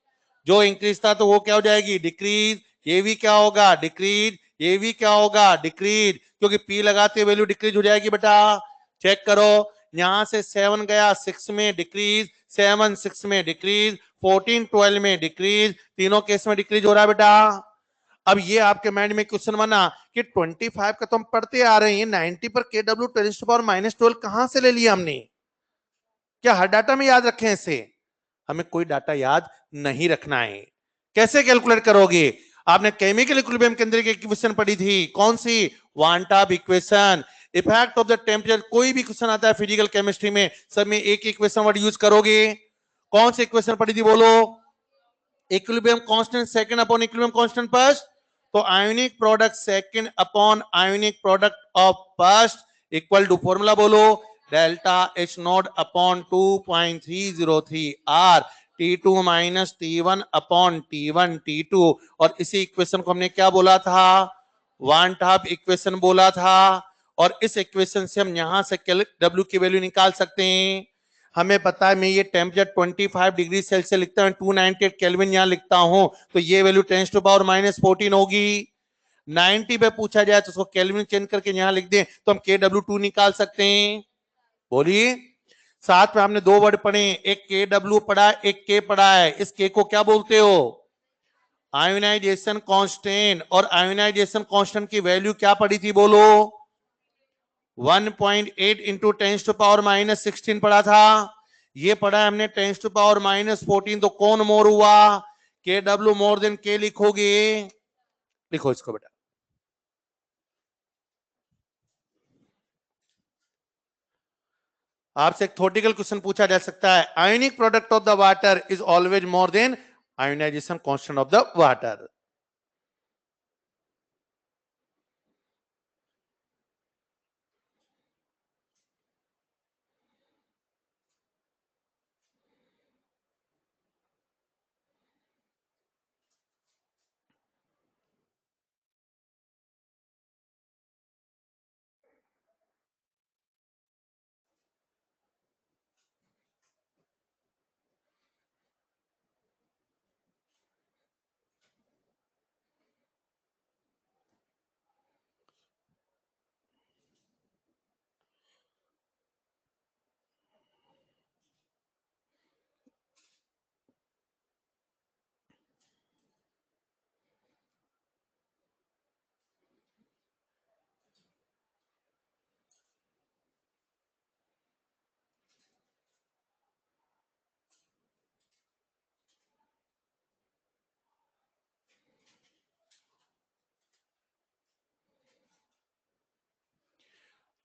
जो इंक्रीज था तो वो क्या हो जाएगी डिक्रीज, ये भी क्या होगा डिक्रीज, ये भी क्या होगा डिक्रीज, क्योंकि पी लगाते वैल्यू डिक्रीज हो जाएगी बेटा। चेक करो, यहां से 7 गया 6 में डिक्रीज, 7 6 में डिक्रीज, 14 12 में डिक्रीज, तीनों केस में डिक्रीज हो रहा है बेटा। अब ये आपके माइंड में क्वेश्चन बना कि 25 का तो हम पढ़ते आ रहे हैं, 90 पर के डब्ल्यू 10⁻⁻12 कहां से ले लिया हमने? क्या हर डाटा में याद रखें इसे? हमें कोई डाटा याद नहीं रखना है। कैसे कैलकुलेट करोगे? आपने केमिकल इक्विलिब्रियम के अंदर की इक्वेशन पढ़ी थी, कौन सी? Van't Hoff equation. Effect of the temperature, कोई भी क्वेश्चन आता है फिजिकल केमिस्ट्री में, सब में एक इक्वेशन वर्ड यूज करोगे। कौन सी इक्वेशन पढ़ी थी बोलो? Equilibrium constant second upon equilibrium constant first. तो ionic product second upon ionic product of first equal to formula बोलो, delta H naught upon 2.303 R T2 minus T1 upon T1 T2। और इसी equation को हमने क्या बोला था? वन टॉप इक्वेशन बोला था। और इस इक्वेशन से हम यहां से W की वैल्यू निकाल सकते हैं। हमें पता है मैं ये टेम्परेचर 25 डिग्री सेल्सियस लिखता हूं, 298 केल्विन यहां लिखता हूं, तो ये वैल्यू 10⁻⁻14 होगी। 90 पे पूछा जाए तो उसको केल्विन चेंज करके यहां लिख दें तो हम KW2 निकाल सकते हैं। बोलिए। साथ में हमने दो वर्ड पढ़े, एक KW पढ़ा है, एक K पढ़ा है। इस K को क्या बोलते हो? Ionisation constant. और आयोनाइजेशन कांस्टेंट की वैल्यू क्या पढ़ी थी बोलो? 1.8 इंटू 10⁻⁻16 पढ़ा था। ये पढ़ा है हमने 10⁻⁻14। तो कौन मोर हुआ? KW मोर देन K लिखोगे। लिखो इसको बेटा। आपसे एक थ्योरेटिकल क्वेश्चन पूछा जा सकता है, ionic product of the water is always more than ionisation constant of the water.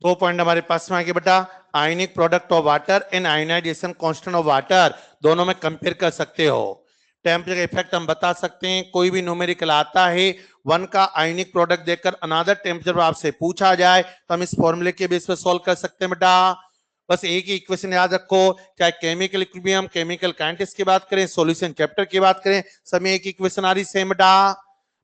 दो पॉइंट हमारे पास में आगे बेटा, ionic product of water and ionisation constant of water, दोनों में कंपेयर कर सकते हो। टेम्परेचर इफेक्ट हम बता सकते हैं, कोई भी न्यूमेरिकल आता है, वन का आयोनिक प्रोडक्ट देकर अनदर टेम्परेचर आपसे पूछा जाए तो हम इस फॉर्मूले के बेस पर सॉल्व कर सकते हैं बेटा। बस एक ही इक्वेशन याद रखो, चाहे केमिकल इक्विलिब्रियम, केमिकल काइनेटिक्स की बात करें, सॉल्यूशन चैप्टर की बात करें, सब में एक इक्वेशन आ रही सेम बेटा।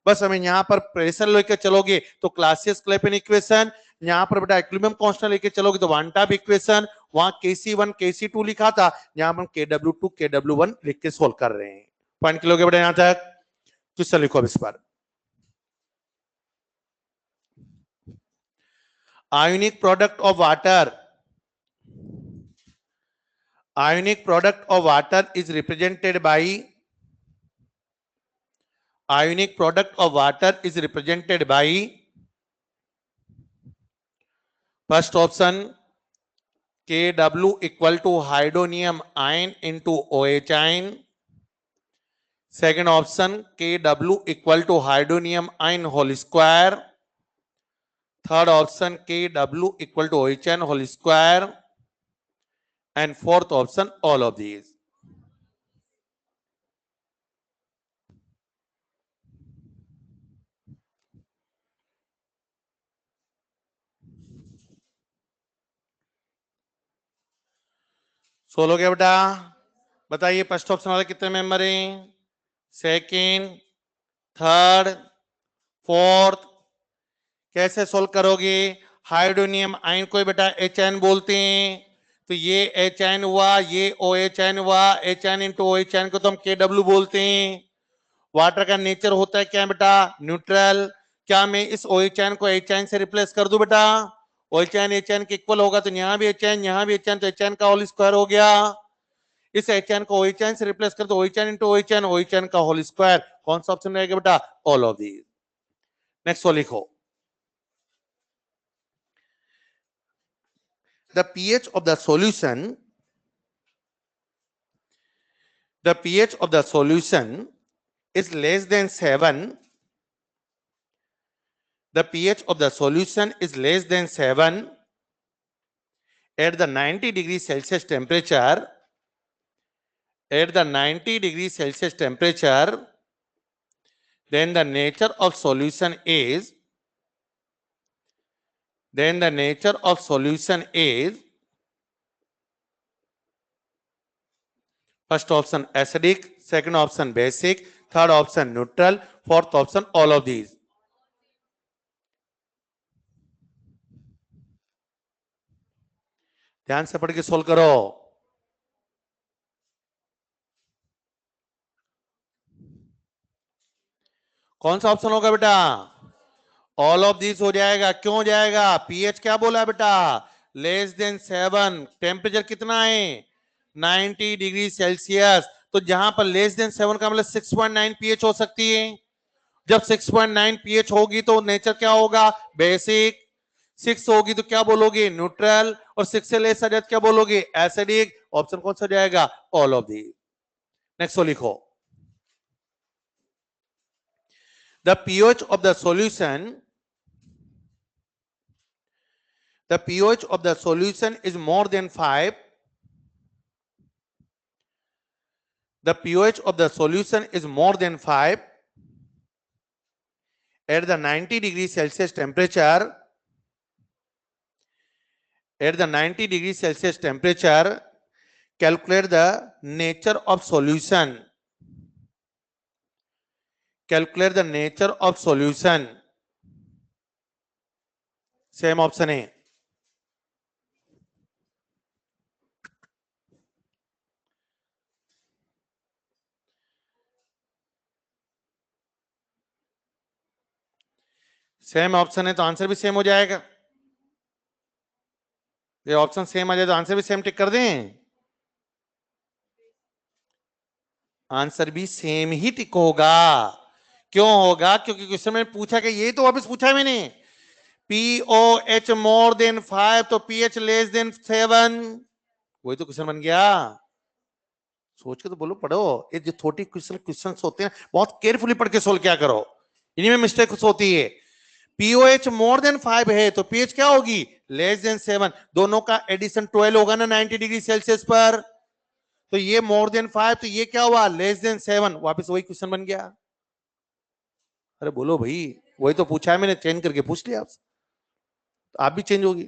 बस हमें यहाँ पर प्रेशर लेकर चलोगे तो क्लासियस क्लेपेन इक्वेशन, यहाँ पर बेटा इक्विलिब्रियम कांस्टेंट लेके चलोगे तो वन टॉप इक्वेशन, वहां KC1 KC2 लिखा था, यहाँ पर हम KW2 KW1 लिख के सोल्व कर रहे हैं। पॉइंट किलोगे बेटा यहां तक? क्वेश्चन लिखो अब इस पर। Ionic product of water, ionic product of water is represented by, ionic product of water is represented by, first option KW equal to hydronium ion into OH ion, second option Kw equal to hydronium ion whole square, third option Kw equal to OHN whole square, and fourth option all of these. सोलो क्या बेटा, बताइए first option वाले कितने member हैं, second, third, fourth, कैसे solve करोगे? Hydronium ion को बेटा HN बोलते हैं, तो ये HN हुआ, ये OHN हुआ, HN इंटू OHN को तो हम KW बोलते हैं। वाटर का नेचर होता है क्या बेटा, न्यूट्रल। क्या मैं इस OHN को HN से रिप्लेस कर दूं बेटा? OHN HN के इक्वल होगा, तो यहाँ भी HN, यहाँ भी HN, तो HN का होल स्क्वायर हो गया। इस HN को OHN से रिप्लेस कर दो, OHN इंटू OHN, OHN का होल स्क्वायर। कौन सा ऑप्शन रहेगा बेटा? All of these. नेक्स्ट लिखो, the pH of the solution, the pH of the solution is less than 7, the pH of the solution is less than 7 at the 90 degrees Celsius temperature, at the 90 degrees Celsius temperature, then the nature of solution is, then the nature of solution is, first option acidic, second option basic, third option neutral, fourth option all of these. ध्यान से पढ़ के solve करो। कौन सा option होगा बेटा? All of this हो जाएगा। क्यों हो जाएगा? पीएच क्या बोला बेटा? Less than 7। टेम्परेचर कितना है? 90 डिग्री सेल्सियस। तो जहां पर लेस देन 7 का मतलब 6.9 पीएच हो सकती है। जब 6.9 पीएच होगी तो नेचर क्या होगा? बेसिक। 6 होगी तो क्या बोलोगे? न्यूट्रल। और 6 से लेस आ जाए क्या बोलोगे? एसिडिक। ऑप्शन कौन सा हो जाएगा? All of the. नेक्स्ट लिखो, the pH of the solution, the pH of the solution is more than 5, the pH of the solution is more than 5 at the 90 degrees Celsius temperature, at the 90 degrees Celsius temperature, calculate the nature of solution, calculate the nature of solution. Same option है। Same option है तो answer भी same हो जाएगा। ये option same आ जाए तो answer भी सेम टिक कर दें। आंसर भी सेम ही टिक होगा। क्यों होगा? क्योंकि क्वेश्चन में पूछा कि ये तो वापस पूछा है मैंने, POH मोर देन 5 तो pH लेस देन 7, वही तो क्वेश्चन बन गया। सोच के तो बोलो, पढ़ो। ये जो छोटी क्वेश्चन होते हैं बहुत केयरफुली पढ़ के सोल्व क्या करो, इन्हीं में मिस्टेक होती है। POH मोर देन 5 है तो pH क्या होगी? Less than 7। दोनों का एडिशन 12 होगा ना 90 डिग्री सेल्सियस पर। तो ये मोर देन 5 तो ये क्या हुआ? Less than 7। वापस वही क्वेश्चन बन गया। अरे बोलो भाई, वही तो पूछा है मैंने, चेंज करके पूछ लिया आपसे, तो आप भी चेंज होगी।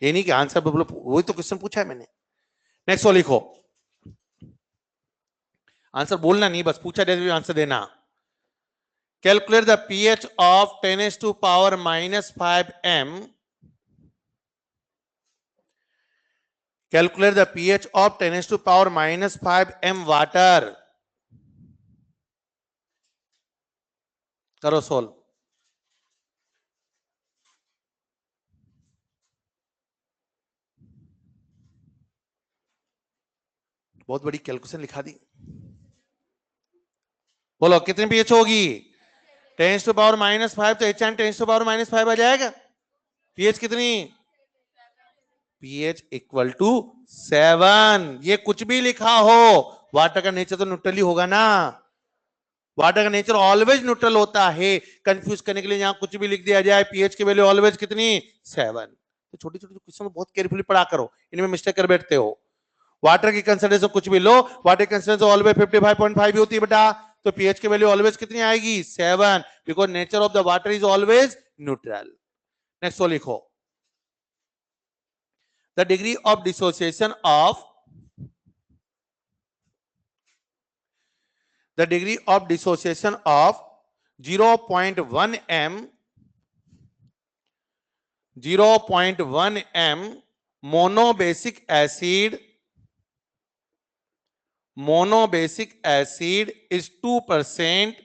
ये नहीं कि आंसर बोलो, वही तो क्वेश्चन पूछा है मैंने। नेक्स्ट वाला लिखो, आंसर बोलना नहीं, बस पूछा जैसे आंसर देना। Calculate the pH of 10⁻⁻5 m, calculate the pH of 10⁻⁻5 m water. करो सोल्व। बहुत बड़ी कैलकुलेशन लिखा दी। बोलो कितनी pH होगी? 10⁻⁻5 तो HN 10⁻⁻5 आ जाएगा। pH कितनी? pH equal to 7। ये कुछ भी लिखा हो वाटर का नेचर तो न्यूट्रल ही होगा ना, वाटर का नेचर ऑलवेज न्यूट्रल होता है। कंफ्यूज करने के लिए यहां कुछ भी लिख दिया जाए, पीएच की वैल्यू ऑलवेज कितनी 7। तो छोटी छोटी क्वेश्चन बहुत केयरफुली पढ़ा करो, इनमें मिस्टेक कर बैठते हो। वाटर की कंसंट्रेशन कुछ भी लो, वाटर की कंसंट्रेशन ऑलवेज 55.5 ही होती है बेटा, तो पीएच की वैल्यू ऑलवेज कितनी आएगी 7, because nature of the water is always neutral. Next वो लिखो, the degree of dissociation of the degree of dissociation of 0.1 m 0.1 m monobasic acid is 2%,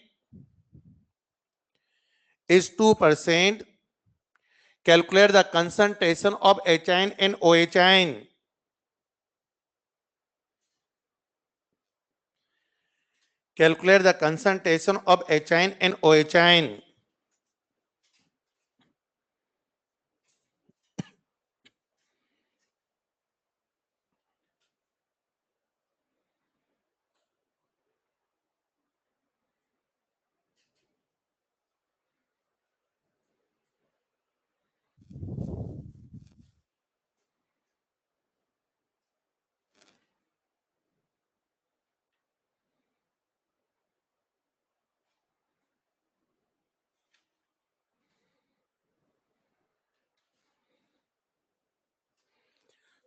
calculate the concentration of HN and OHN. Calculate the concentration of HN and OHN.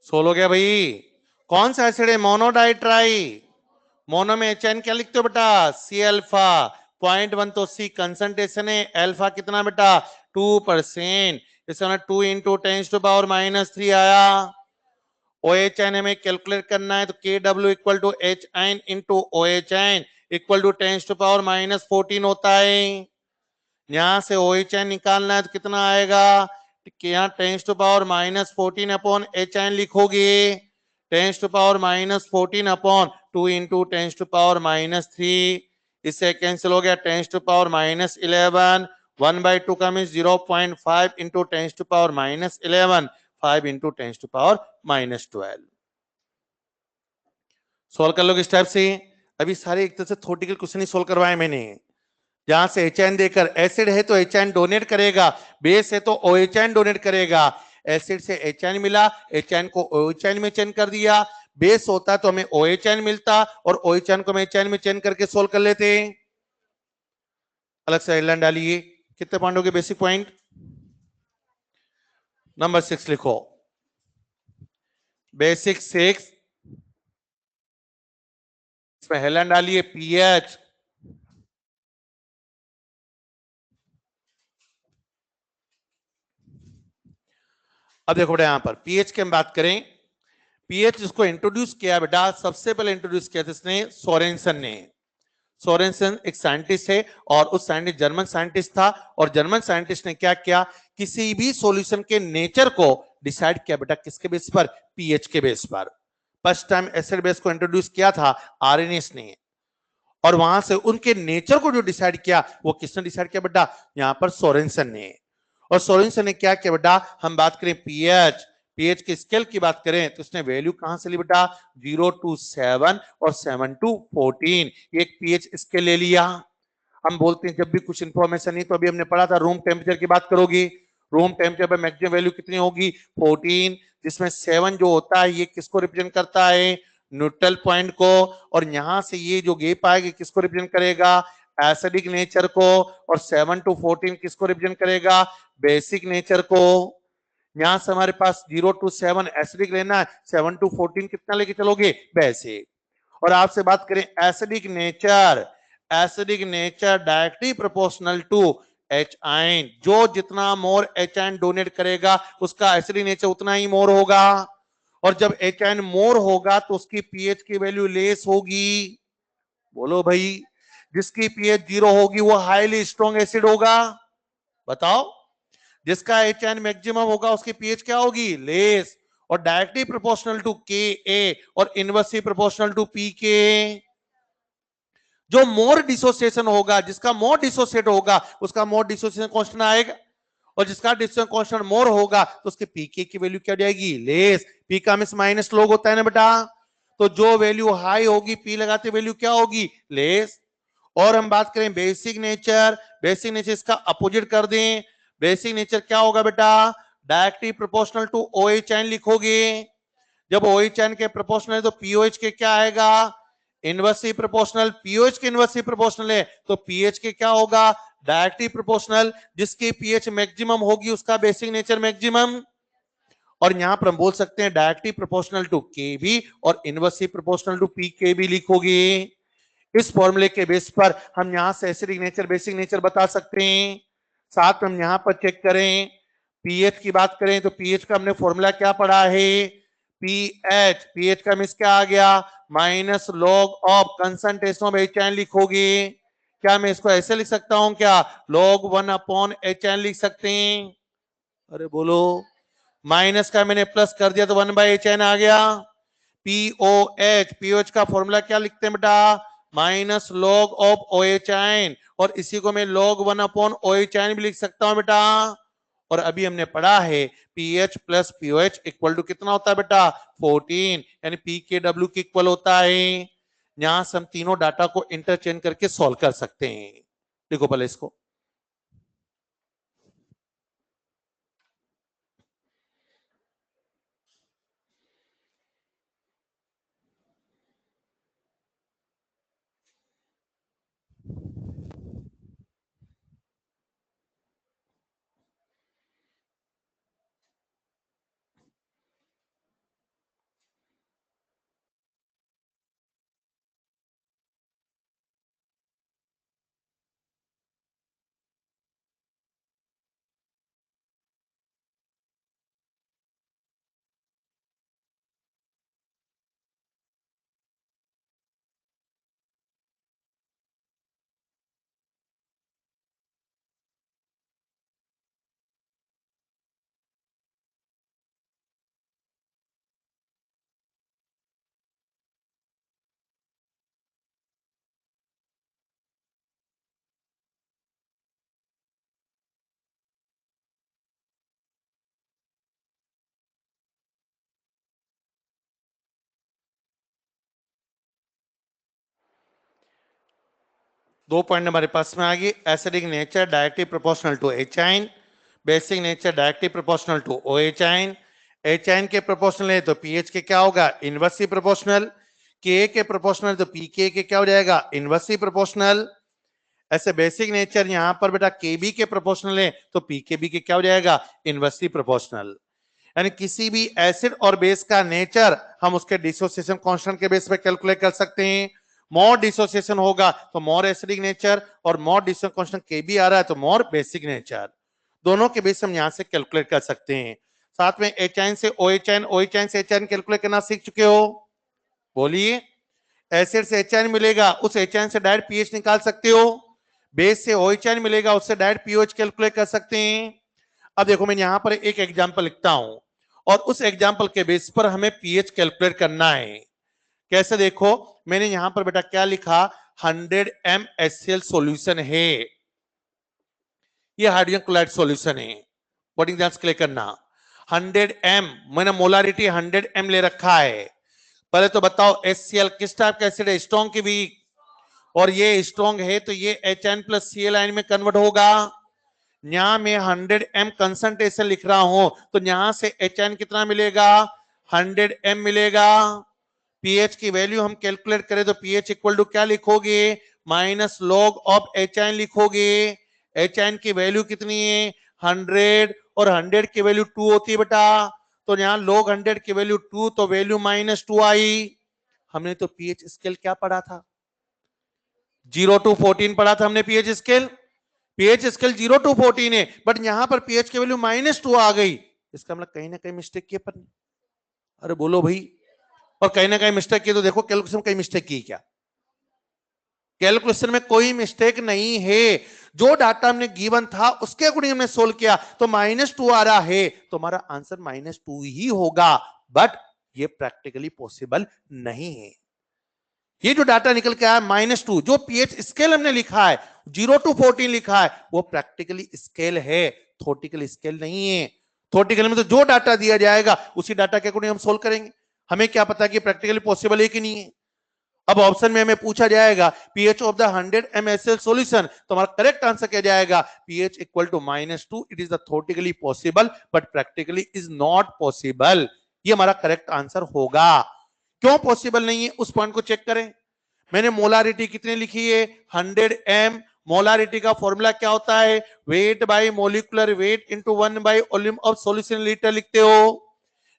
Solve हो गया भाई। कौन सा acid है? मोनोडाइट्राई। Mono में HN क्या लिखते हो बेटा? C alpha. 0.1 तो सी कंसंट्रेशन है, अल्फा कितना बेटा 2%, इसमें 2 इंटू 10⁻³ आया। OHN हमें कैलकुलेट करना है, तो KW equal to HN into OHN equal to 10⁻14 होता है। यहां से OHN निकालना है तो कितना आएगा? यहाँ 10⁻14 अपॉन HN लिखोगे, 10⁻14 अपॉन 2 इंटू 10⁻3, इससे कैंसिल हो गया 10⁻11, 1/2 का मीन 0.5 इंटू 10⁻11, 5 इंटू 10⁻12। सोल्व कर लोगे स्टेप से। अभी सारे एक तरह से थ्योरेटिकल क्वेश्चन ही सोल्व करवाए मैंने। जहां से HN देकर, एसिड है तो HN डोनेट करेगा, बेस है तो OHN डोनेट करेगा। एसिड से HN मिला, HN को OHN में चेंज कर दिया, बेस होता तो हमें OHN मिलता और OHN को हम HN में चेंज करके सोल्व कर लेते। अलग से आइलैंड डालिए। कितने पॉइंट हो गए? बेसिक पॉइंट नंबर 6 लिखो। बेसिक 6 इसमें हेलन डालिए, पीएच। अब देखो बेटा, यहां पर पीएच की हम बात करें, पीएच जिसको इंट्रोड्यूस किया बेटा, सबसे पहले इंट्रोड्यूस किया था इसने सोरेनसन ने। सोरेनसन एक साइंटिस्ट है और उस साइंटिस्ट जर्मन साइंटिस्ट था, और जर्मन साइंटिस्ट ने क्या किया, किसी भी सॉल्यूशन के नेचर को डिसाइड किया बेटा किसके बेस पर? पीएच के बेस पर। फर्स्ट टाइम एसिड बेस को इंट्रोड्यूस किया था आरएनएस ने, और वहां से उनके नेचर को जो डिसाइड किया वो किसने डिसाइड किया बेटा? यहां पर सोरेनसन ने। और सोरेनसन ने क्या किया बेटा? हम बात करें पीएच, पीएच की स्केल की बात करें तो उसने वैल्यू कहां से ली बेटा? 0 to 7 और 7 to 14, एक पीएच स्केल ले लिया। हम बोलते हैं जब भी कुछ इंफॉर्मेशन नहीं, तो अभी हमने पढ़ा था रूम टेम्परेचर की बात करोगी, रूम टेम्परेचर पर मैक्सिमम वैल्यू कितनी होगी? 14, जिसमें 7 जो होता है ये किसको रिप्रेजेंट करता है? न्यूट्रल पॉइंट को। और यहां से ये जो गैप आएगा किसको रिप्रेजेंट करेगा? एसिडिक नेचर को। और 7 to 14 किसको रिप्रेजेंट करेगा? बेसिक नेचर को। यहां से हमारे पास 0 to 7 एसिडिक लेना है, 7 to 14 कितना लेके चलोगे? बेसिक। और आपसे बात करें acidic nature, acidic nature directly proportional to H ion, जो जितना मोर एच आयन डोनेट करेगा उसका एसिडिक नेचर उतना ही मोर होगा। और जब एच आयन मोर होगा तो उसकी पीएच की वैल्यू लेस होगी। बोलो भाई, जिसकी पीएच 0 होगी वो हाईली स्ट्रॉन्ग एसिड होगा। बताओ, जिसका एच आयन मैक्सिमम होगा उसकी पीएच क्या होगी? लेस। और डायरेक्टली प्रोपोर्शनल टू के ए और इनवर्सली प्रोपोर्शनल टू पी के। जो मोर डिसोसिएशन होगा, जिसका मोर डिसोसिएट होगा उसका मोर डिसोसिएशन कांस्टेंट आएगा, और जिसका डिसोसिएशन कांस्टेंट मोर होगा तो उसके पीके की वैल्यू क्या जाएगी? लेस। पी का मिस माइनस लोग होता है ना बेटा, तो जो वैल्यू हाई होगी पी लगाते वैल्यू क्या होगी, लेस। और हम बात करें बेसिक नेचर, बेसिक नेचर इसका अपोजिट कर दें, बेसिक नेचर क्या होगा बेटा, directly proportional to OH ion लिखोगे। जब OH आयन के प्रोपोर्शनल है तो POH के क्या आएगा, इनवर्सली प्रोपोर्शनल। पीओएच के इनवर्सली प्रोपोर्शनल है तो पीएच के क्या होगा, डायरेक्टली प्रोपोर्शनल। जिसकी पीएच मैक्सिमम होगी उसका बेसिक नेचर मैक्सिमम। और यहां पर हम बोल सकते हैं डायरेक्टली प्रोपोर्शनल टू के बी और इनवर्सली प्रोपोर्शनल टू पी के बी लिखोगे। इस फॉर्मूले के बेस पर हम यहां से एसिडिक नेचर बेसिक नेचर बता सकते हैं। साथ में हम यहां पर चेक करें, पीएच की बात करें तो पीएच का हमने फॉर्मूला क्या पढ़ा है, पीएच, पीएच का मीन्स क्या आ गया, minus log of concentration of H ion लिखोगे। क्या मैं इसको ऐसे लिख सकता हूं क्या, log 1/H लिख सकते हैं, अरे बोलो। माइनस का मैंने प्लस कर दिया तो 1/H आ गया। पीओएच, पीओएच का फॉर्मूला क्या लिखते हैं बेटा, minus log of OH ion, और इसी को मैं log 1/OH आयन भी लिख सकता हूं बेटा। और अभी हमने पढ़ा है pH plus pOH equal to कितना होता है बेटा, 14, यानी पी के डब्ल्यू के इक्वल होता है। यहां से हम तीनों डाटा को इंटरचेंज करके सॉल्व कर सकते हैं। देखो पहले इसको, 2 पॉइंट हमारे पास में आ गई, acidic nature directly proportional to H ion, basic nature directly proportional to OH ion. H ion के प्रोपोर्शनल है तो पीएच के क्या होगा, इनवर्सली प्रोपोर्शनल। के के प्रोपोर्शनल तो पीके के क्या हो जाएगा, इनवर्सली प्रोपोर्शनल। ऐसे बेसिक नेचर यहां पर बेटा केबी के प्रोपोर्शनल है तो पीकेबी के क्या हो जाएगा, इनवर्सली प्रोपोर्शनल। यानी किसी भी एसिड और बेस का नेचर हम उसके डिसोसिएशन कांस्टेंट के बेस पे कैलकुलेट कर सकते हैं। मोर डिसोसिएशन होगा तो मोर एसिडिक नेचर, और मोर डिसोसिएशन कांस्टेंट केबी आ रहा है तो मोर बेसिक नेचर। दोनों के बेस हम यहां से कैलकुलेट कर सकते हैं। साथ में एच आयन से OH आयन, OH आयन से एच आयन कैलकुलेट करना सीख चुके हो, बोलिए। एसिड से एच आयन मिलेगा, उस एच आयन से डायरेक्ट पीएच निकाल सकते हो। बेस से OH आयन मिलेगा, उससे डायरेक्ट पीओएच कैलकुलेट कर सकते हैं। अब देखो मैं यहां पर एक एग्जांपल लिखता हूं और उस एग्जांपल के बेस पर हमें पीएच कैलकुलेट करना है। कैसे, देखो मैंने यहां पर बेटा क्या लिखा, 100 mHCl सॉल्यूशन है, ये हाइड्रोजन क्लोराइड सॉल्यूशन है। वर्डिंग ध्यान से क्लियर करना, 100 m मैंने मोलारिटी 100 m ले रखा है। पहले तो बताओ HCl किस टाइप का एसिड है, स्ट्रॉन्ग की वीक, और ये स्ट्रॉन्ग है तो ये HN प्लस Cl आयन में कन्वर्ट होगा। यहां मैं 100 m कंसंट्रेशन लिख रहा हूं तो यहां से HN कितना मिलेगा, 100 m मिलेगा। पीएच की वैल्यू हम कैलकुलेट करें तो पीएच इक्वल टू क्या लिखोगे, माइनस लॉग ऑफ HN लिखोगे। HN की वैल्यू कितनी है, 100, और 100 की वैल्यू 2 होती है बेटा, तो यहां log 100 की वैल्यू 2 तो वैल्यू -2 आई। हमने तो पीएच स्केल क्या पढ़ा था, 0 to 14 पढ़ा था हमने pH scale. PH scale 0 to 14 है, बट यहां पर पीएच की वैल्यू -2 आ गई, इसका मतलब कहीं ना कहीं मिस्टेक की अपन, अरे बोलो भाई। और कहीं ना कहीं मिस्टेक की तो देखो कैलकुलेशन में कहीं मिस्टेक की क्या, कैलकुलेशन में कोई मिस्टेक नहीं है। जो डाटा हमने गिवन था उसके अकॉर्डिंग हमने सोल्व किया तो -2 आ रहा है तो हमारा आंसर -2 ही होगा, बट ये प्रैक्टिकली पॉसिबल नहीं है। ये जो डाटा निकल के आया -2, जो पीएच स्केल हमने लिखा है 0 to 14 लिखा है वो प्रैक्टिकली स्केल है, थ्योरेटिकल स्केल नहीं है। थ्योरेटिकल में तो जो डाटा दिया जाएगा उसी डाटा के अकॉर्डिंग हम सोल्व करेंगे। हमें क्या पता कि प्रैक्टिकली पॉसिबल है कि नहीं है। अब ऑप्शन में हमें पूछा जाएगा pH of the 100 mSL solution, तो हमारा करेक्ट आंसर क्या जाएगा, pH equal to -2। It is the theoretically possible but practically is not possible. ये हमारा करेक्ट आंसर होगा। क्यों पॉसिबल नहीं है उस पॉइंट को चेक करें। मैंने मोलारिटी कितनी लिखी है, 100 m। मोलारिटी का फॉर्मूला क्या होता है, weight by molecular weight into 1 by volume of solution litre लिखते हो।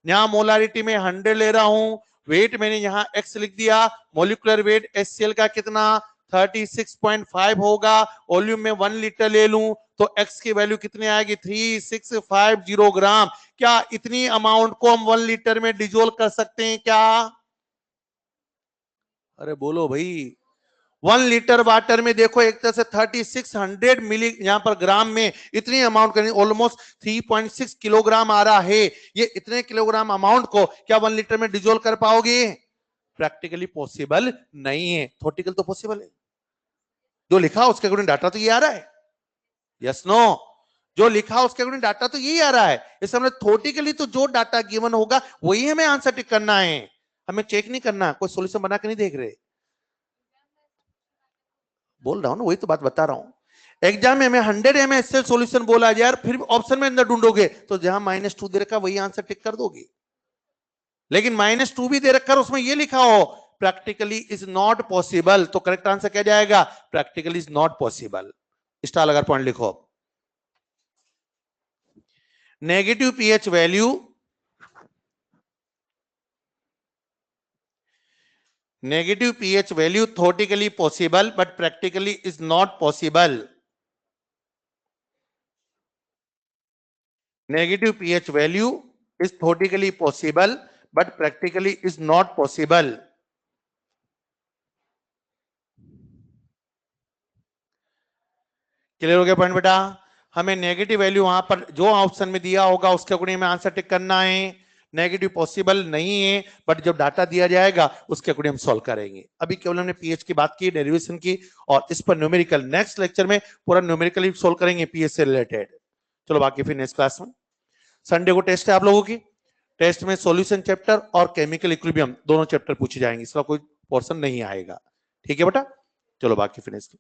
यहां मोलारिटी में 100 ले रहा हूं, वेट मैंने यहां x लिख दिया, मोलिकुलर वेट HCl का कितना 36.5 होगा, वॉल्यूम में 1 लीटर ले लूं तो x की वैल्यू कितनी आएगी 3650 ग्राम। क्या इतनी अमाउंट को हम 1 लीटर में डिजोल्व कर सकते हैं क्या? अरे बोलो भाई। 1 लीटर वाटर में देखो एक तरह से 3600 मिली यहां पर ग्राम में इतनी अमाउंट करनी, ऑलमोस्ट 3.6 किलोग्राम आ रहा है। ये इतने किलोग्राम अमाउंट को क्या 1 लीटर में डिजोल्व कर पाओगे? प्रैक्टिकली पॉसिबल नहीं है। थ्योरेटिकल तो पॉसिबल है, जो लिखा उसके अकॉर्डिंग डाटा तो ये आ रहा है। यस नो, जो लिखा उसके अकॉर्डिंग डाटा तो यही आ रहा है। इस हमने थ्योरेटिकली तो जो डाटा गिवन होगा वही हमें आंसर टिक करना है, हमें चेक नहीं करना, कोई सॉल्यूशन बना के नहीं देख रहे। बोल रहा हूं ना, वही तो बात बता रहा हूं। एग्जाम में हमें 100 mSL सॉल्यूशन बोला जाए यार, फिर ऑप्शन में अंदर ढूंढोगे तो जहां -2 दे रखा वही आंसर टिक कर दोगे। लेकिन -2 भी दे रखा, उसमें ये लिखा हो प्रैक्टिकली इज नॉट पॉसिबल, तो करेक्ट आंसर क्या जाएगा, practically is not possible. Star लगा पॉइंट लिखो। Negative pH value, negative pH value theoretically possible but practically is not possible. Negative pH value is theoretically possible but practically is not possible. Clear हो गया point बेटा? हमें negative value वहां पर जो option में दिया होगा उसके अकॉर्डिंग में आंसर टिक करना है। नेगेटिव पॉसिबल नहीं है बट जब डाटा दिया जाएगा उसके अकॉर्डिंग हम सॉल्व करेंगे। अभी केवल हमने पीएच की बात की, डेरिवेशन की, और इस पर न्यूमेरिकल नेक्स्ट लेक्चर में पूरा न्यूमेरिकली सॉल्व करेंगे पीएच से रिलेटेड। चलो बाकी फिर नेक्स्ट क्लास में। संडे को टेस्ट है आप लोगों की, टेस्ट में सॉल्यूशन चैप्टर और केमिकल इक्विलिब्रियम दोनों चैप्टर पूछे जाएंगे, इसका कोई पोर्शन नहीं आएगा। ठीक है बेटा, चलो बाकी फिर नेक्स्ट